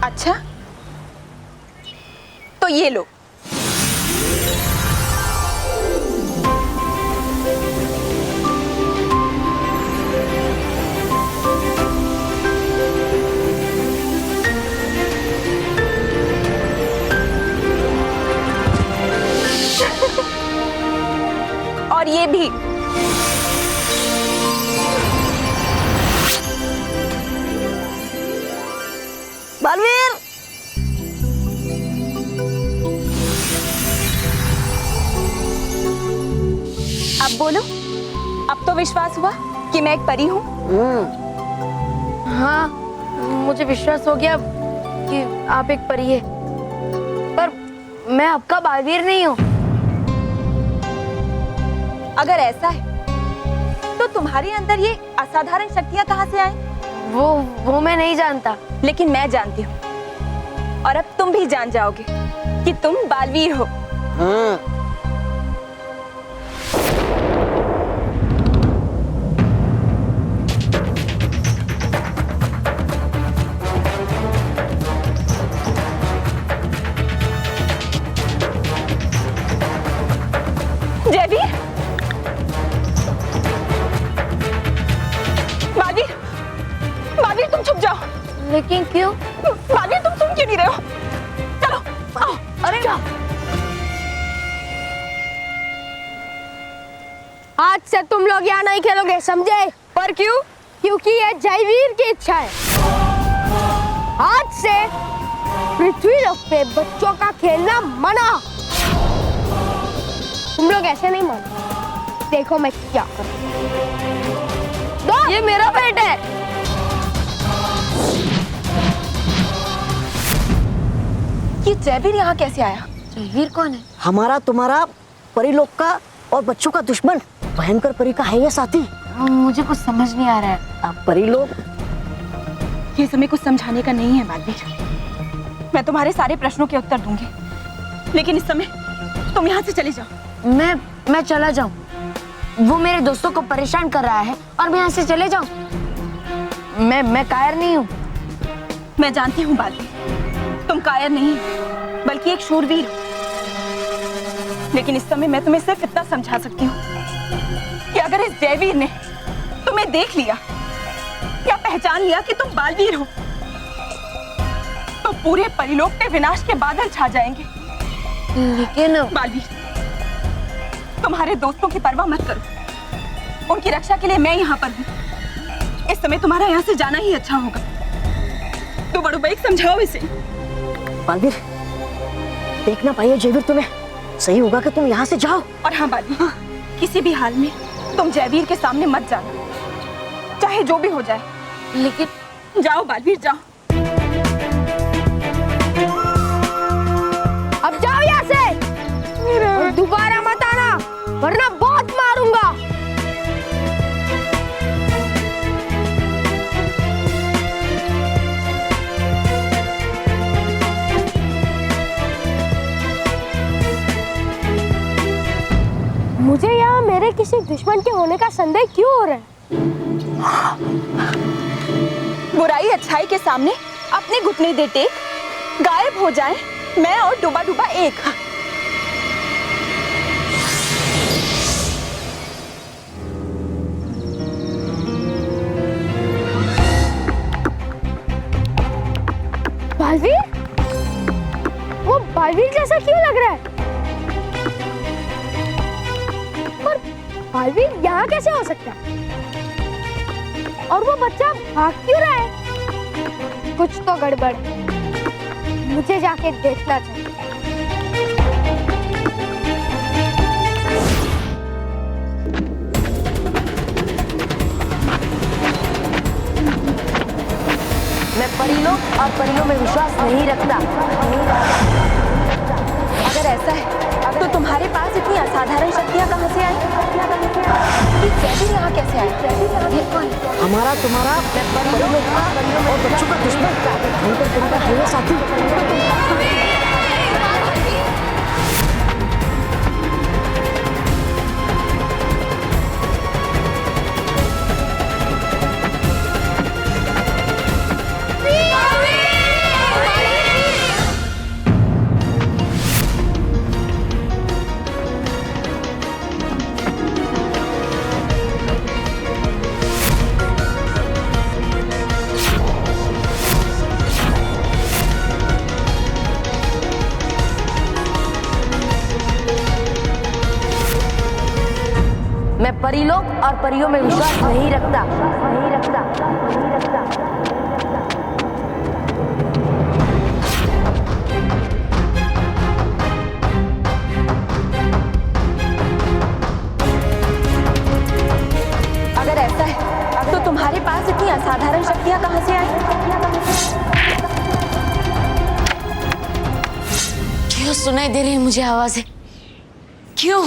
अच्छा तो ये लो। और ये भी। बालवीर। अब बोलो, अब तो विश्वास हुआ कि मैं एक परी हूँ? हाँ, मुझे विश्वास हो गया कि आप एक परी है, पर मैं आपका बालवीर नहीं हूँ। अगर ऐसा है तो तुम्हारे अंदर ये असाधारण शक्तियाँ कहाँ से आई? वो मैं नहीं जानता, लेकिन मैं जानती हूँ, और अब तुम भी जान जाओगे कि तुम बालवीर हो। हाँ। जयवीर, बालवीर, बालवीर तुम छुप जाओ। लेकिन क्यों? बालवीर तुम सुन क्यों नहीं रहे हो? चलो आओ। अरे आज से तुम लोग यहाँ नहीं खेलोगे, समझे? पर क्यों? क्योंकि ये जयवीर की इच्छा है। आज से पृथ्वी लोक पे बच्चों का खेलना मना। तुम लोग ऐसे नहीं मानो, देखो मैं क्या करूँ। ये मेरा पेट है। ये जयवीर यहाँ कैसे आया? जयवीर कौन है? हमारा तुम्हारा परीलोक का और बच्चों का दुश्मन भयंकर परी का है ये साथी। मुझे कुछ समझ नहीं आ रहा है। अब परीलोक, ये समय कुछ समझाने का नहीं है बालवीर। मैं तुम्हारे सारे प्रश्नों के उत्तर दूंगी, लेकिन इस समय तुम यहाँ से चले जाओ। मैं चला जाऊं? वो मेरे दोस्तों को परेशान कर रहा है और मैं यहाँ से चले जाऊं? मैं कायर नहीं हूँ। मैं जानती हूँ बालवीर, तुम कायर नहीं बल्कि एक शूरवीर हो। लेकिन इस समय मैं तुम्हें सिर्फ इतना समझा सकती हूँ कि अगर इस जयवीर ने तुम्हें देख लिया या पहचान लिया कि तुम बालवीर हो, तो पूरे परिलोक पे विनाश के बादल छा जाएंगे। लेकिन बालवीर, तुम्हारे दोस्तों की परवाह मत करो, उनकी रक्षा के लिए मैं यहाँ पर हूँ। इस समय तुम्हारा यहाँ से जाना ही अच्छा होगा। तो बड़ू भाई समझाओ इसे। बालवीर, देखना पाइए जयवीर तुम्हें, सही होगा कि तुम यहाँ से जाओ। और हाँ बालवीर, किसी भी हाल में तुम जयवीर के सामने मत जाना, चाहे जो भी हो जाए। लेकिन जाओ बालवीर, जाओ। अब जाओ यहाँ से और दोबारा मत आना, वरना बहुत मारूंगा। मुझे यहाँ मेरे किसी दुश्मन के होने का संदेह क्यों हो रहा है? बुराई अच्छाई के सामने अपने घुटने दे टेक, गायब हो जाए मैं और डूबा डूबा एक। बालवीर? वो बालवीर जैसा क्यों लग रहा है? पर बालवीर यहाँ कैसे हो सकता है? और वो बच्चा भाग क्यों रहा है? कुछ तो गड़बड़ है, मुझे जाके देखना चाहिए। मैं परिलोक और परियों में विश्वास नहीं रखता। अगर ऐसा है तो तुम्हारे पास इतनी असाधारण शक्तियाँ कहाँ से आई? ये जयवीर यहाँ कैसे आया? ये कौन? हमारा तुम्हारा परीलोक का और बच्चों का दुश्मन भयंकर परी का है ये साथी। मैं परिलोक और परियों में विश्वास नहीं रखता। पास इतनी असाधारण शक्तियां कहां से आई? क्यों सुनाई दे रही है मुझे आवाजें? क्यों?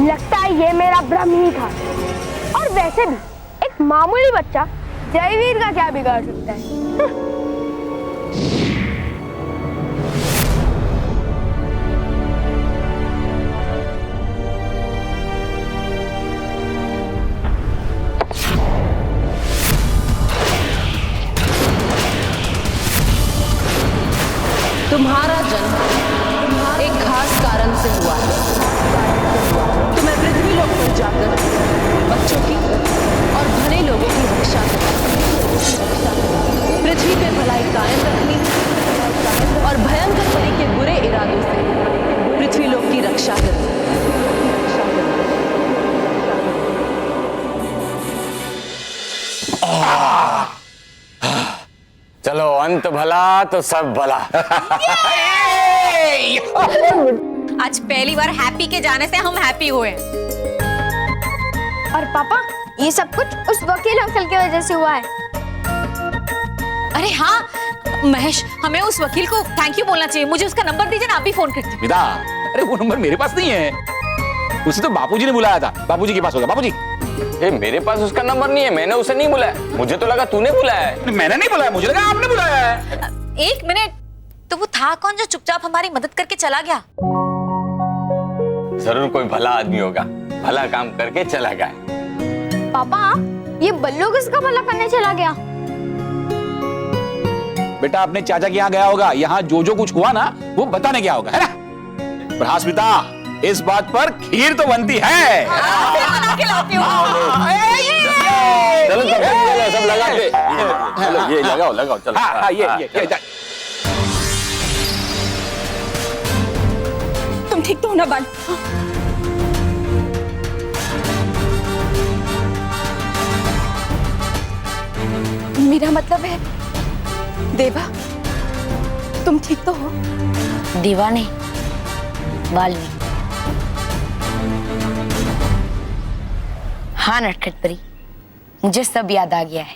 लगता है ये मेरा भ्रम ही था। और वैसे भी एक मामूली बच्चा जयवीर का क्या बिगाड़ सकता है? तुम्हारा जन्म एक खास कारण से हुआ है। तुम्हें पृथ्वी लोक पर जाकर बच्चों की और भले लोगों की रक्षा करनी, पृथ्वी पे भलाई कायम रखनी और भयंकर परी के बुरे इरादों से पृथ्वी लोक की रक्षा करनी। चलो अंत भला तो सब भला। आज पहली बार हैप्पी के जाने से हम हैप्पी हुए। और पापा, ये सब कुछ उस वकील अंकल की वजह से हुआ है। अरे हाँ महेश, हमें उस वकील को थैंक यू बोलना चाहिए। मुझे उसका नंबर दीजिए ना, आप ही फोन करती। विदा, अरे वो नंबर मेरे पास नहीं है, उसे तो बापूजी ने बुलाया था। बापूजी के पास होगा। बापूजी, मेरे पास उसका नंबर नहीं है, मैंने उसे नहीं बुलाया। मुझे तो लगा तूने बुलाया है। मैंने नहीं बुलाया, मुझे लगा आपने बुलाया है। एक मिनट, तो वो था कौन जो चुपचाप हमारी मदद करके चला गया? जरूर कोई भला आदमी होगा, भला काम करके चला गया। पापा, ये बल्लू किसका भला करने चला गया? बेटा अपने चाचा के यहाँ गया होगा, यहाँ जो जो कुछ हुआ ना वो बताने गया होगा, है ना? पर हाँ स्मिता, इस बात पर खीर तो बनती है। चलो सब लगा दे। चलो ये लगाओ लगाओ चलो। हाँ, ये तुम ठीक तो हो ना बाल? मेरा मतलब है देवा, तुम ठीक तो हो? देवा नहीं, बालवी। हाँ नटखट परी, मुझे सब याद आ गया है।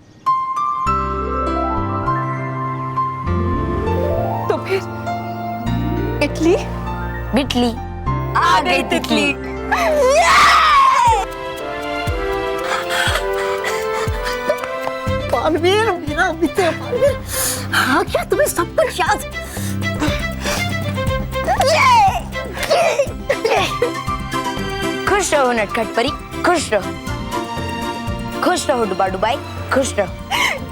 तो फिर इटली बिटली आ गई तितली। पालवीर, मेरा मित्र पालवीर, हाँ क्या तुम्हें सब कुछ याद? खुश रहो नटखट परी, खुश रहो। खुश रहो डुबा डुबाई, खुश रहो।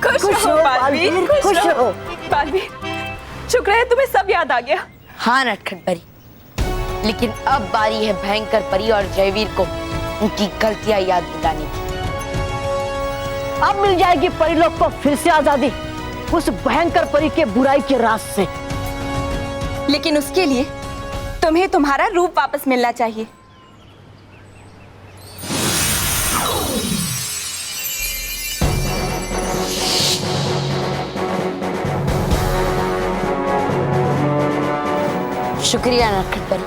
खुश रहो बालवीर, खुश रहो बालवीर। शुक्र है तुम्हें सब याद आ गया। हाँ नटखट परी, लेकिन अब बारी है भयंकर परी और जयवीर को उनकी गलतियां याद दिलाने की। अब मिल जाएगी परिलोक को फिर से आजादी उस भयंकर परी के बुराई के राज से। लेकिन उसके लिए तुम्हें तुम्हारा रूप वापस मिलना चाहिए। शुक्रिया नटखट परी।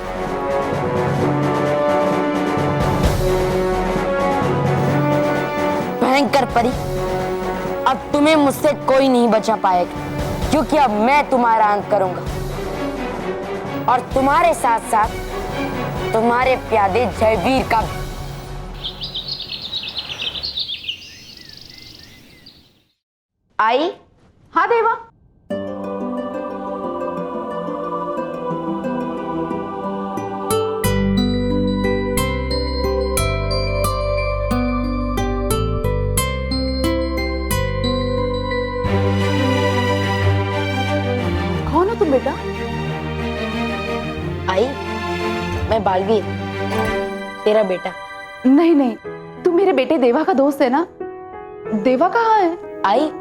भयंकर परी, अब तुम्हें मुझसे कोई नहीं बचा पाएगा, क्योंकि अब मैं तुम्हारा अंत करूंगा और तुम्हारे साथ साथ तुम्हारे प्यादे जयवीर का भी। आई? हाँ देवा। बेटा? आई, मैं बालवीर, तेरा बेटा। नहीं नहीं, तू मेरे बेटे देवा का दोस्त है ना? देवा कहाँ है? आई,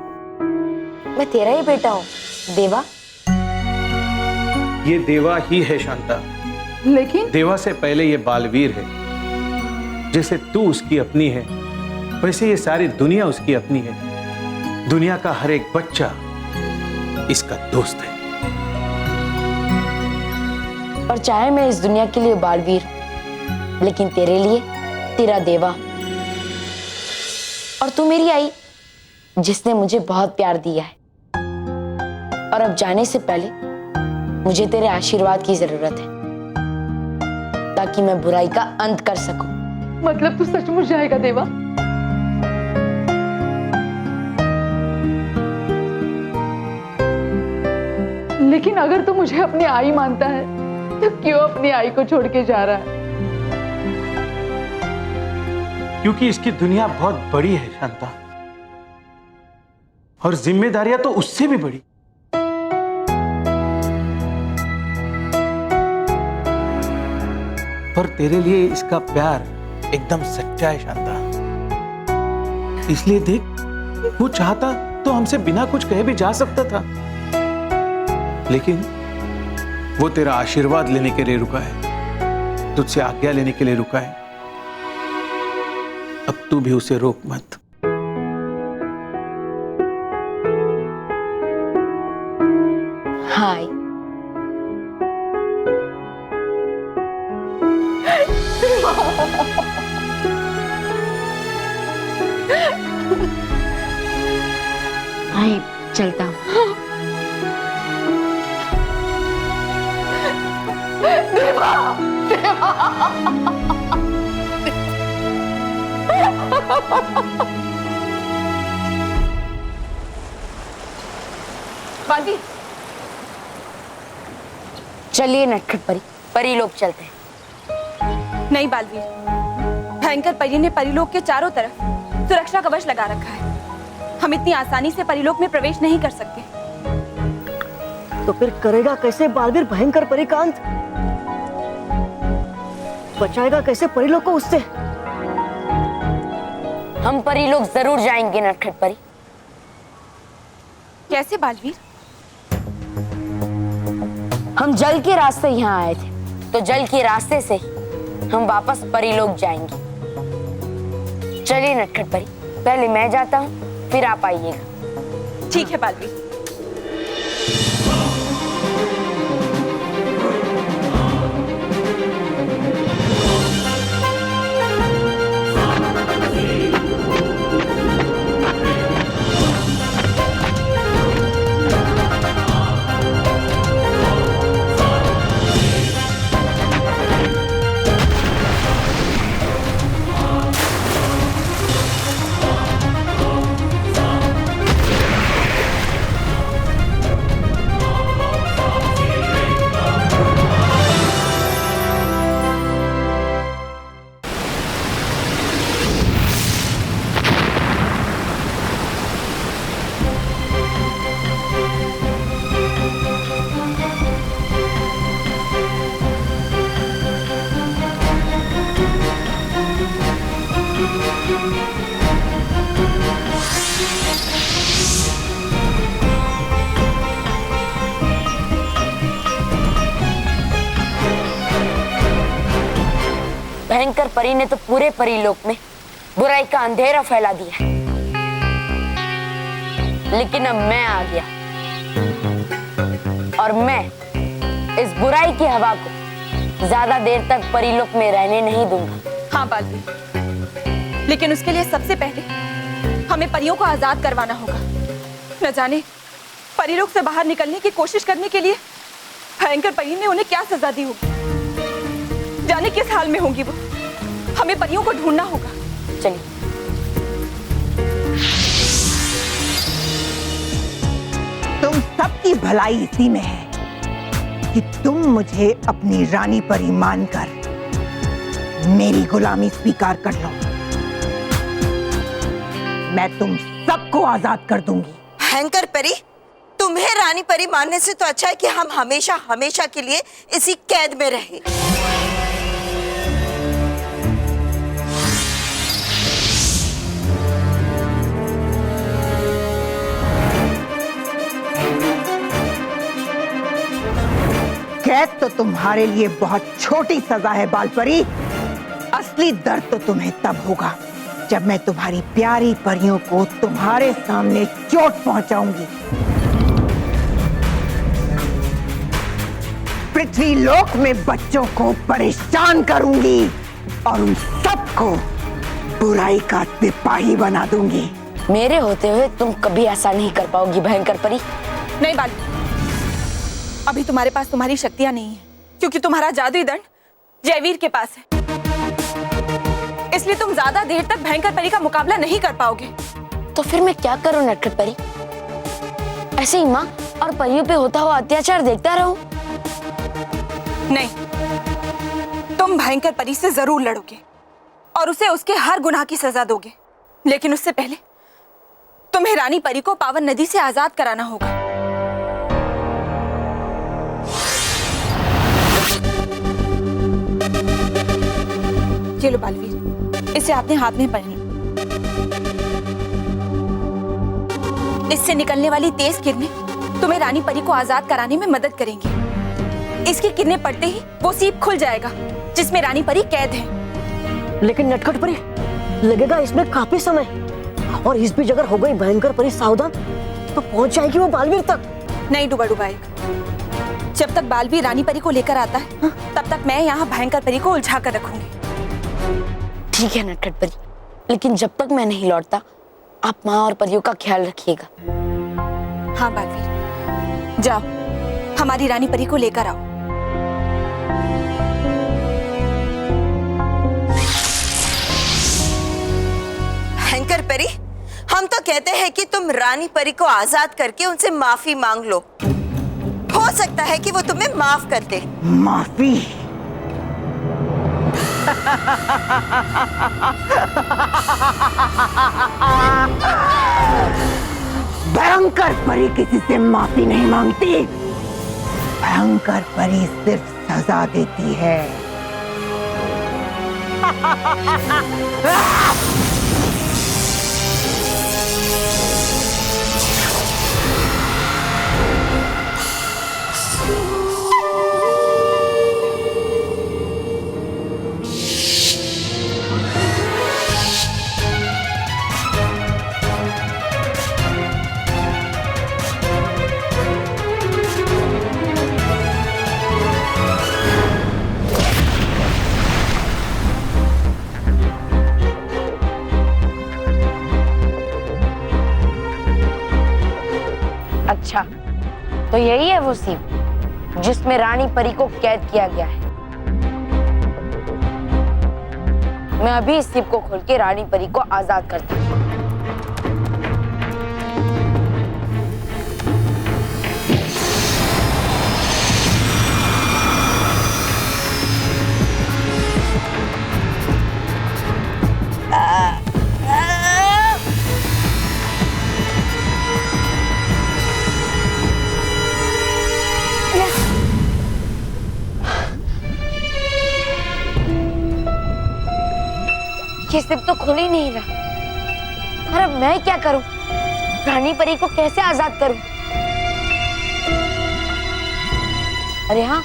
मैं तेरा ही बेटा हूँ, देवा। ये देवा ही है शांता, लेकिन देवा से पहले ये बालवीर है। जैसे तू उसकी अपनी है, वैसे ये सारी दुनिया उसकी अपनी है। दुनिया का हर एक बच्चा इसका दोस्त है। और चाहे मैं इस दुनिया के लिए बालवीर, लेकिन तेरे लिए तेरा देवा। और तू मेरी आई, जिसने मुझे बहुत प्यार दिया है। और अब जाने से पहले मुझे तेरे आशीर्वाद की जरूरत है, ताकि मैं बुराई का अंत कर सकूं। मतलब तू सचमुच जाएगा देवा? लेकिन अगर तू मुझे अपनी आई मानता है, तो क्यों अपनी आई को छोड़ के जा रहा है? क्योंकि इसकी दुनिया बहुत बड़ी है शांता, और जिम्मेदारियां तो उससे भी बड़ी। पर तेरे लिए इसका प्यार एकदम सच्चा है शांता। इसलिए देख, वो चाहता तो हमसे बिना कुछ कहे भी जा सकता था, लेकिन वो तेरा आशीर्वाद लेने के लिए रुका है, तुझसे आज्ञा लेने के लिए रुका है। अब तू भी उसे रोक मत। हाय। आई, चलता हूँ। देवा, देवा। बालवीर, चलिए नटखट परी, परी लोग चलते हैं। नहीं बालवीर, भयंकर परी ने परिलोक के चारों तरफ सुरक्षा कवच लगा रखा है। हम इतनी आसानी से परिलोक में प्रवेश नहीं कर सकते। तो फिर करेगा कैसे बालवीर भयंकर परी का अंत? बचाएगा कैसे परिलोक को उससे? हम परी लोग जरूर जाएंगे नटखट परी। कैसे बालवीर? हम जल के रास्ते यहाँ आए थे, तो जल के रास्ते से ही हम वापस परी लोग जाएंगे। चलिए नटखट परी, पहले मैं जाता हूँ, फिर आप आइएगा। ठीक है बालवीर। भयंकर परी ने तो पूरे परीलोक में बुराई का अंधेरा फैला दिया, लेकिन अब मैं आ गया और मैं इस बुराई की हवा को ज्यादा देर तक परीलोक में रहने नहीं दूंगा। हाँ बालवीर, लेकिन उसके लिए सबसे पहले हमें परियों को आजाद करवाना होगा। न जाने परीलोक से बाहर निकलने की कोशिश करने के लिए भयंकर परी ने उन्हें क्या सजा दी होगी, जाने किस हाल में होंगी वो। हमें परियों को ढूंढना होगा। चलिए। तुम सबकी भलाई इसी में है कि तुम मुझे अपनी रानी परी मानकर मेरी गुलामी स्वीकार कर लो। मैं तुम सबको आजाद कर दूंगी। भयंकर परी, तुम्हें रानी परी मानने से तो अच्छा है कि हम हमेशा हमेशा के लिए इसी कैद में रहे। कैद तो तुम्हारे लिए बहुत छोटी सजा है बालपरी। असली दर्द तो तुम्हें तब होगा जब मैं तुम्हारी प्यारी परियों को तुम्हारे सामने चोट पहुंचाऊंगी। पृथ्वी लोक में बच्चों को परेशान करूंगी और उन सबको बुराई का सिपाही बना दूंगी। मेरे होते हुए तुम कभी ऐसा नहीं कर पाओगी भयंकर परी। नहीं बाल, अभी तुम्हारे पास तुम्हारी शक्तियां नहीं है, क्योंकि तुम्हारा जादुई दंड जयवीर के पास है। इसलिए तुम ज्यादा देर तक भयंकर परी का मुकाबला नहीं कर पाओगे। तो फिर मैं क्या करूं नटखट परी? ऐसे ही माँ और परियों पे होता हुआ अत्याचार देखता रहूं? नहीं, तुम भयंकर परी से जरूर लड़ोगे और उसे उसके हर गुनाह की सजा दोगे, लेकिन उससे पहले तुम्हें रानी परी को पावन नदी से आजाद कराना होगा। ये लो बालवीर, इसे आपने हाथ में पहनी। इससे निकलने वाली तेज किरणें तुम्हें रानी परी को आजाद कराने में मदद करेंगी। इसकी किरणें पड़ते ही वो सीप खुल जाएगा जिसमें रानी परी कैद है। लेकिन नटखट परी, लगेगा इसमें काफी समय, और इस बीच अगर हो गई भयंकर परी सावधान तो पहुंच जाएगी वो बालवीर तक। नहीं डूबा डुबाएगा। जब तक बालवीर रानी परी को लेकर आता है तब तक मैं यहाँ भयंकर परी को उलझा कर रखूंगी। ठीक है नटखट परी, लेकिन जब तक मैं नहीं लौटता आप माँ और परियों का ख्याल रखिएगा। हाँ बालवीर, जाओ हमारी रानी परी को लेकर आओ। भयंकर परी, हम तो कहते हैं कि तुम रानी परी को आजाद करके उनसे माफी मांग लो। हो सकता है कि वो तुम्हें माफ कर दे। माफी? भयंकर परी किसी से माफी नहीं मांगती। भयंकर परी सिर्फ सजा देती है। अच्छा, तो यही है वो सीप जिसमें रानी परी को कैद किया गया है। मैं अभी इस सीप को खोल के रानी परी को आजाद करती हूँ। ये सिप तो खुल ही नहीं रहा। और अब मैं क्या करूं? रानी परी को कैसे आजाद करूं? अरे हाँ,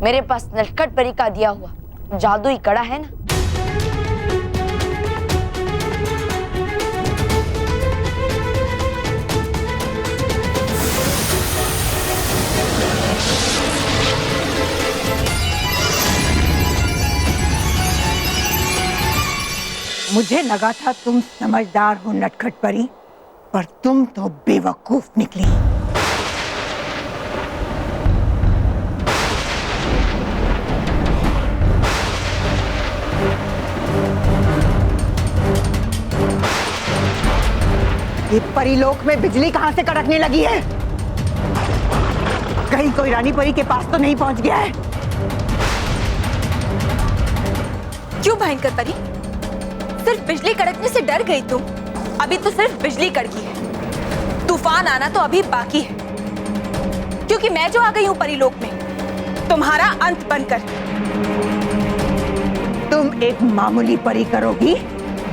मेरे पास नटखट परी का दिया हुआ जादुई कड़ा है ना। मुझे लगा था तुम समझदार हो नटखट परी, पर तुम तो बेवकूफ निकली। ये परीलोक में बिजली कहां से कड़कने लगी है? कहीं कोई रानी परी के पास तो नहीं पहुंच गया है? क्यों भयंकर परी? सिर्फ बिजली कड़कने से डर गई तुम? अभी तो सिर्फ बिजली कड़की है। तूफान आना तो अभी बाकी है, क्योंकि मैं जो आ गई हूं परीलोक में तुम्हारा अंत बनकर। तुम एक मामूली परी करोगी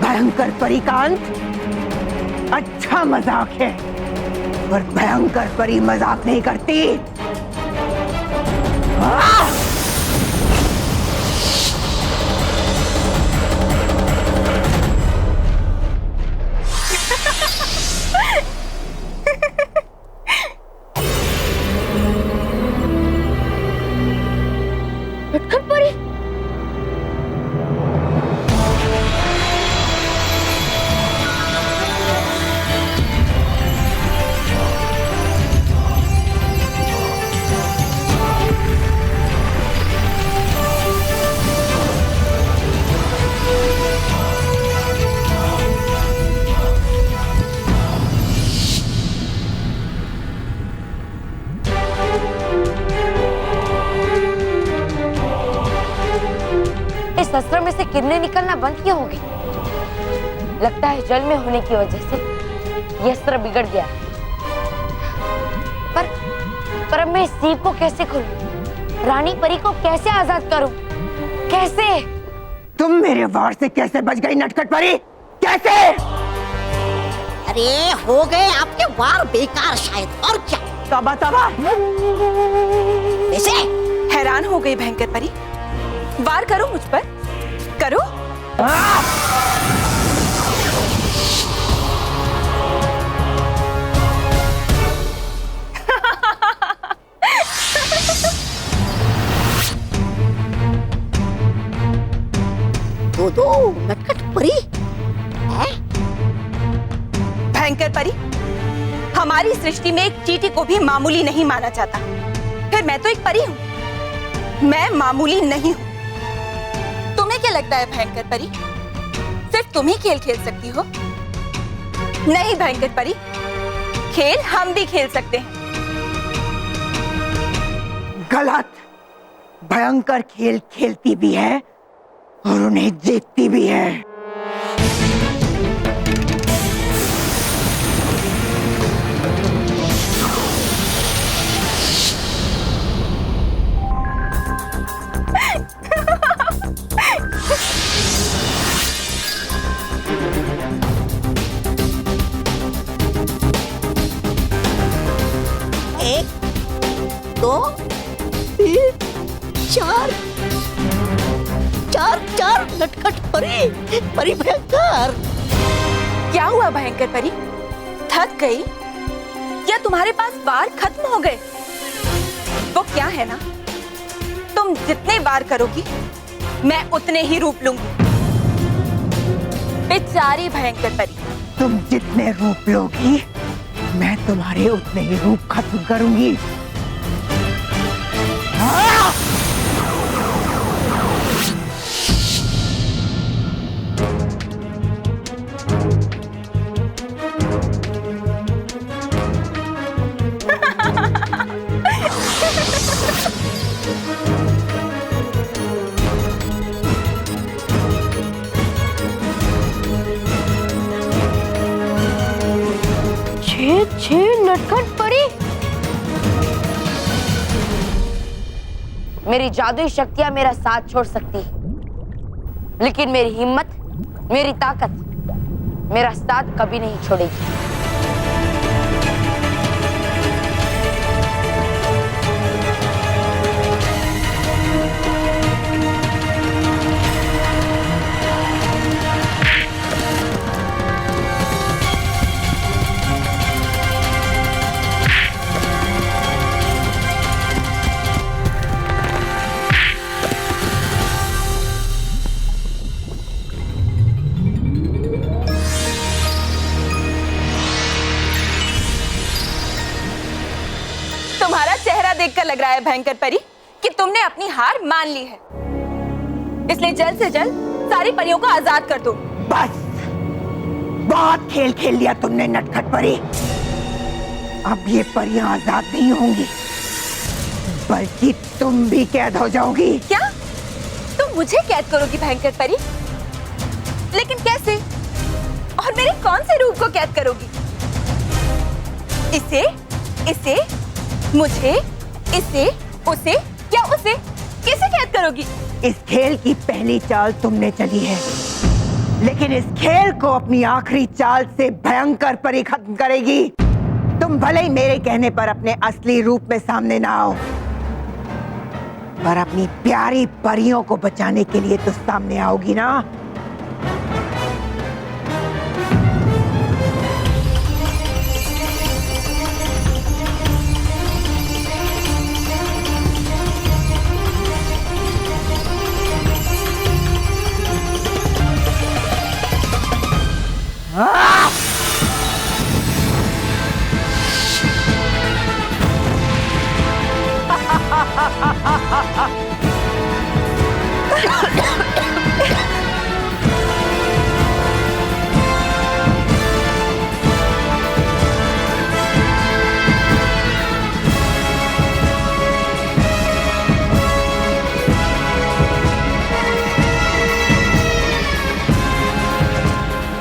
भयंकर परी का अंत? अच्छा मजाक है, पर भयंकर परी मजाक नहीं करती। नटखट परी, इस अस्त्र में से किरणें निकलना बंद क्यों हो गई? लगता है जल में होने की वजह से ये अस्त्र बिगड़ गया। पर अब मैं इस सीप को कैसे खोलूं? रानी परी को कैसे आजाद करूं? कैसे? तुम मेरे वार से कैसे बच गई नटखट परी? कैसे? अरे हो गए आपके वार बेकार शायद, और क्या? तबा तबा वैसे हैरान हो गई भयंकर परी। वार करो मुझ पर, करो। दो नटखट परी है? भयंकर परी, हमारी सृष्टि में एक चींटी को भी मामूली नहीं माना जाता। फिर मैं तो एक परी हूँ, मैं मामूली नहीं हूँ। तुम्हें क्या लगता है भयंकर परी, सिर्फ तुम ही खेल खेल सकती हो? नहीं भयंकर परी, खेल हम भी खेल सकते हैं। गलत। भयंकर खेल खेलती भी है और उन्हें जीतती भी है। चार नटखट परी, परी भयंकर। क्या हुआ भयंकर परी, थक गई या तुम्हारे पास वार खत्म हो गए? वो क्या है ना, तुम जितने वार करोगी मैं उतने ही रूप लूंगी। बेचारी भयंकर परी, तुम जितने रूप लोगी मैं तुम्हारे उतने ही रूप खत्म करूंगी। छे नटखट परी, मेरी जादुई शक्तियां मेरा साथ छोड़ सकती है, लेकिन मेरी हिम्मत, मेरी ताकत मेरा साथ कभी नहीं छोड़ेगी। तुम्हारा चेहरा देखकर लग रहा है भयंकर परी कि तुमने अपनी हार मान ली है, इसलिए जल्द से जल्द सारी परियों को आजाद कर दो। बस, बहुत खेल खेल लिया तुमने नटखट परी। अब ये परियां आजाद नहीं होंगी, बल्कि तुम भी कैद हो जाओगी। क्या तुम मुझे कैद करोगी भयंकर परी? लेकिन कैसे? और मेरे कौन से रूप को कैद करोगी? इसे, इसे, मुझे, इसे, उसे, क्या उसे कैसे कैद करोगी? इस खेल की पहली चाल तुमने चली है, लेकिन इस खेल को अपनी आखिरी चाल से भयंकर परी खत्म करेगी। तुम भले ही मेरे कहने पर अपने असली रूप में सामने ना आओ, पर अपनी प्यारी परियों को बचाने के लिए तो सामने आओगी ना।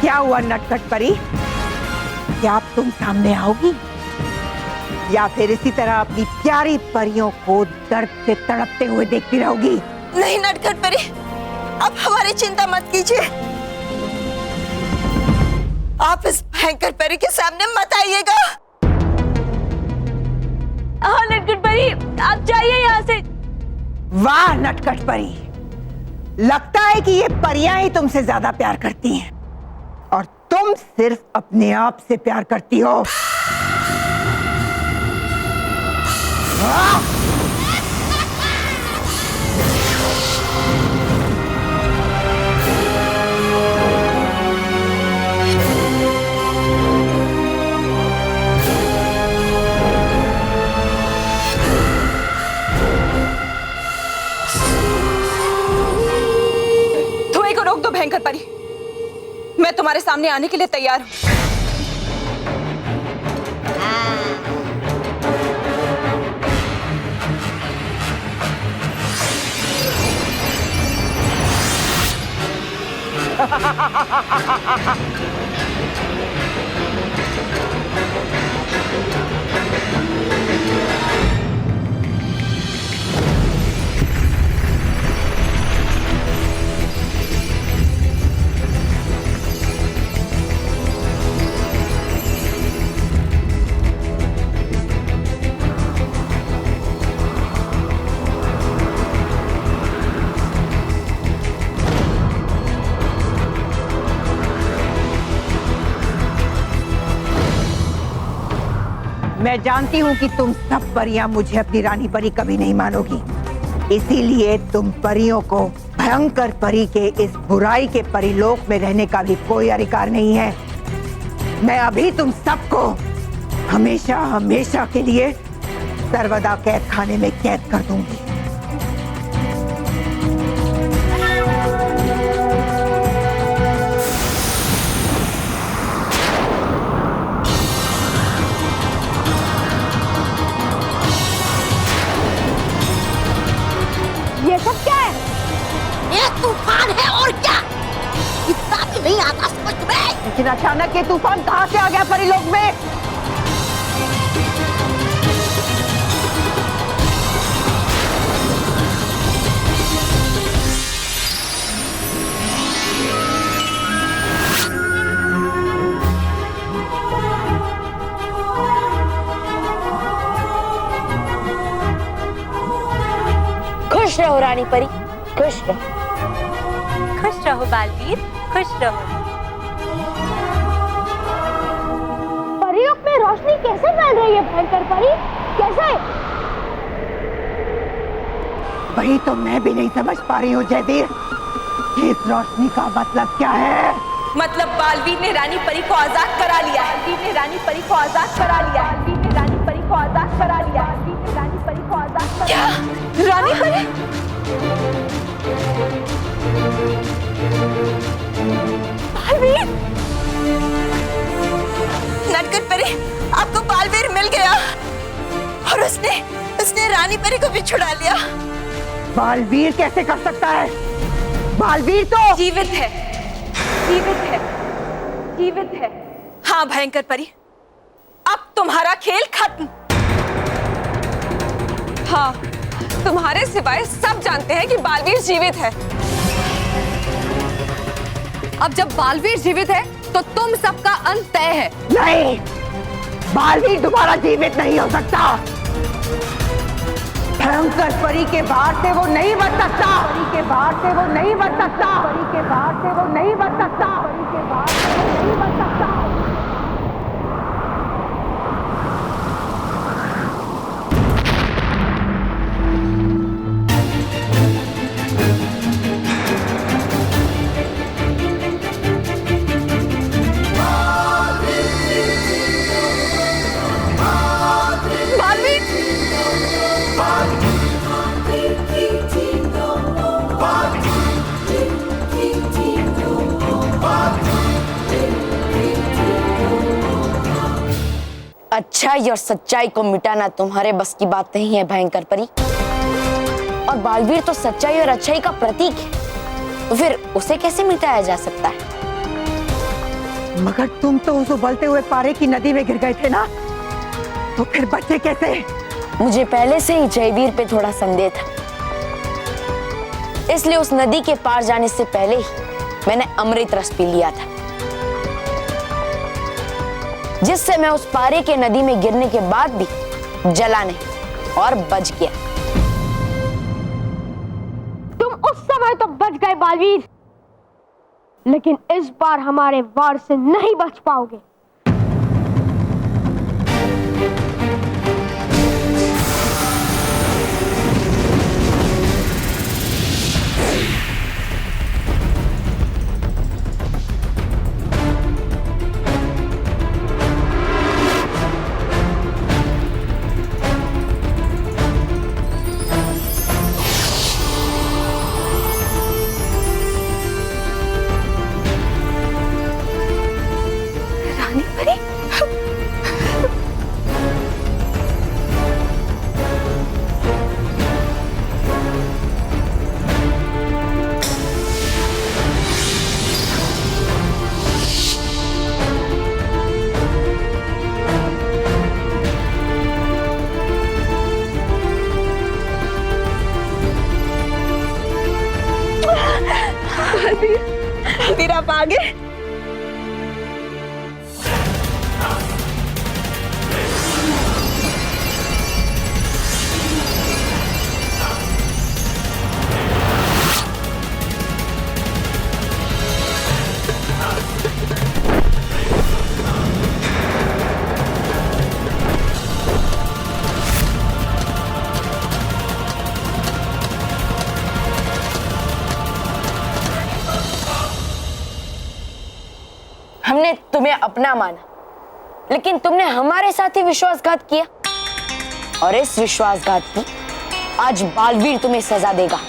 क्या हुआ नटखट परी? क्या अब तुम सामने आओगी या फिर इसी तरह अपनी प्यारी परियों को दर्द से तड़पते हुए देखती रहोगी? नहीं नटखट परी, अब हमारी चिंता मत कीजिए। आप इस भयंकर परी के सामने मत आइएगा। हाँ नटखट परी, आप जाइए यहाँ से। वाह नटखट परी, लगता है कि ये परियां ही तुमसे ज्यादा प्यार करती हैं और तुम सिर्फ अपने आप से प्यार करती हो। धुएं को रोक दो भयंकर परी, मैं तुम्हारे सामने आने के लिए तैयार हूं। मैं जानती हूँ कि तुम सब परियां मुझे अपनी रानी परी कभी नहीं मानोगी, इसीलिए तुम परियों को भयंकर परी के इस बुराई के परिलोक में रहने का भी कोई अधिकार नहीं है। मैं अभी तुम सबको हमेशा हमेशा के लिए सर्वदा कैद खाने में कैद कर दूंगी। ये सब क्या है? ये तूफान है और क्या? इतना भी नहीं आता समझ में। लेकिन अचानक ये तूफान कहाँ से आ गया परिलोक में? खुश रहो रानी परी, खुश रहो। खुश रहो बालवीर, खुश रहो। परियों में रोशनी कैसे फैल रही है भयंकर परी? कैसे? वही तो मैं भी नहीं समझ पा रही हूँ जयवीर, इस रोशनी का मतलब क्या है? मतलब बालवीर ने रानी परी को आजाद करा लिया है। बालवीर ने रानी परी को आजाद करा लिया है। बालवीर ने रानी परी को आजाद करा लिया है। बालवीर ने रानी परी को आजाद करा लिया है। क्या? रानी परी? बालवीर? नटखट परी, आपको बालवीर मिल गया और उसने रानी परी को भी छुड़ा लिया। बालवीर कैसे कर सकता है? बालवीर तो जीवित है, जीवित है, जीवित है। हाँ भयंकर परी, अब तो तुम्हारा खेल खत्म। हाँ, तुम्हारे सिवाय सब जानते हैं कि बालवीर जीवित है। अब जब बालवीर जीवित है तो तुम सबका अंत तय है। नहीं, बालवीर दोबारा जीवित नहीं हो सकता। भयंकर परी के बाहर से वो नहीं बच सकता। परी के बाहर से वो नहीं बच सकता। परी के बाहर से वो नहीं बच सकता। परी के बाहर से वो नहीं बच सकता। अच्छाई और सच्चाई को मिटाना तुम्हारे बस की बात नहीं है भयंकर परी। और बालवीर तो सच्चाई और अच्छाई का प्रतीक है, तो फिर उसे कैसे मिटाया जा सकता है? मगर तुम तो उस उबलते हुए पारे की नदी में गिर गए थे ना, तो फिर बचे कैसे? मुझे पहले से ही जयवीर पे थोड़ा संदेह था, इसलिए उस नदी के पार जाने से पहले ही मैंने अमृत रस पी लिया था, जिससे मैं उस पारे के नदी में गिरने के बाद भी जला नहीं और बच गया। तुम उस समय तो बच गए बालवीर, लेकिन इस बार हमारे वार से नहीं बच पाओगे। फिर आप आगे। हमने तुम्हें अपना माना, लेकिन तुमने हमारे साथ ही विश्वासघात किया, और इस विश्वासघात की आज बालवीर तुम्हें सजा देगा।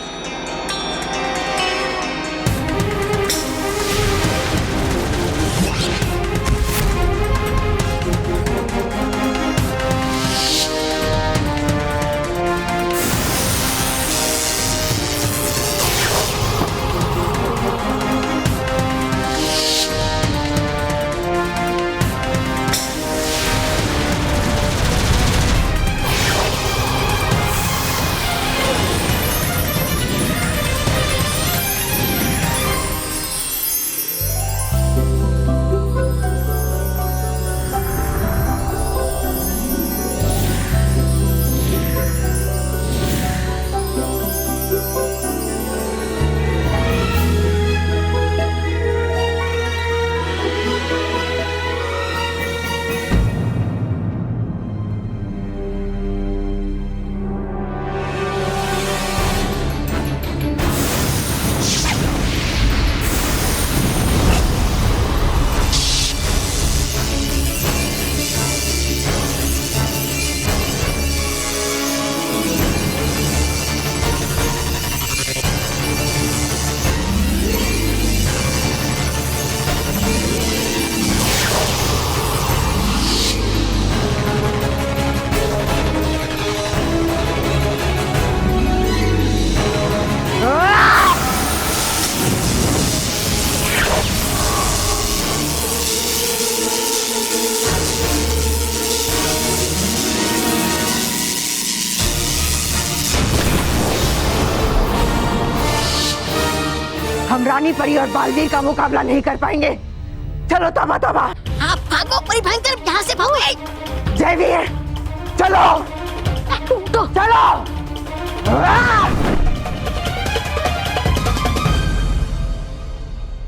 रानी परी और बालवीर का मुकाबला नहीं कर पाएंगे। चलो तौबा तौबा। आप भागो परी भयंकर, यहाँ से भागो। जयवीर चलो, चलो।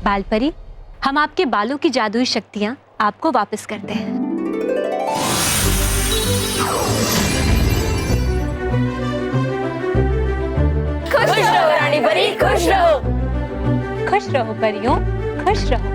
बालपरी, हम आपके बालों की जादुई शक्तियां आपको वापस करते हैं। खुश रहो रानी परी, खुश रहो। खुश रहो परियों, खुश रहो।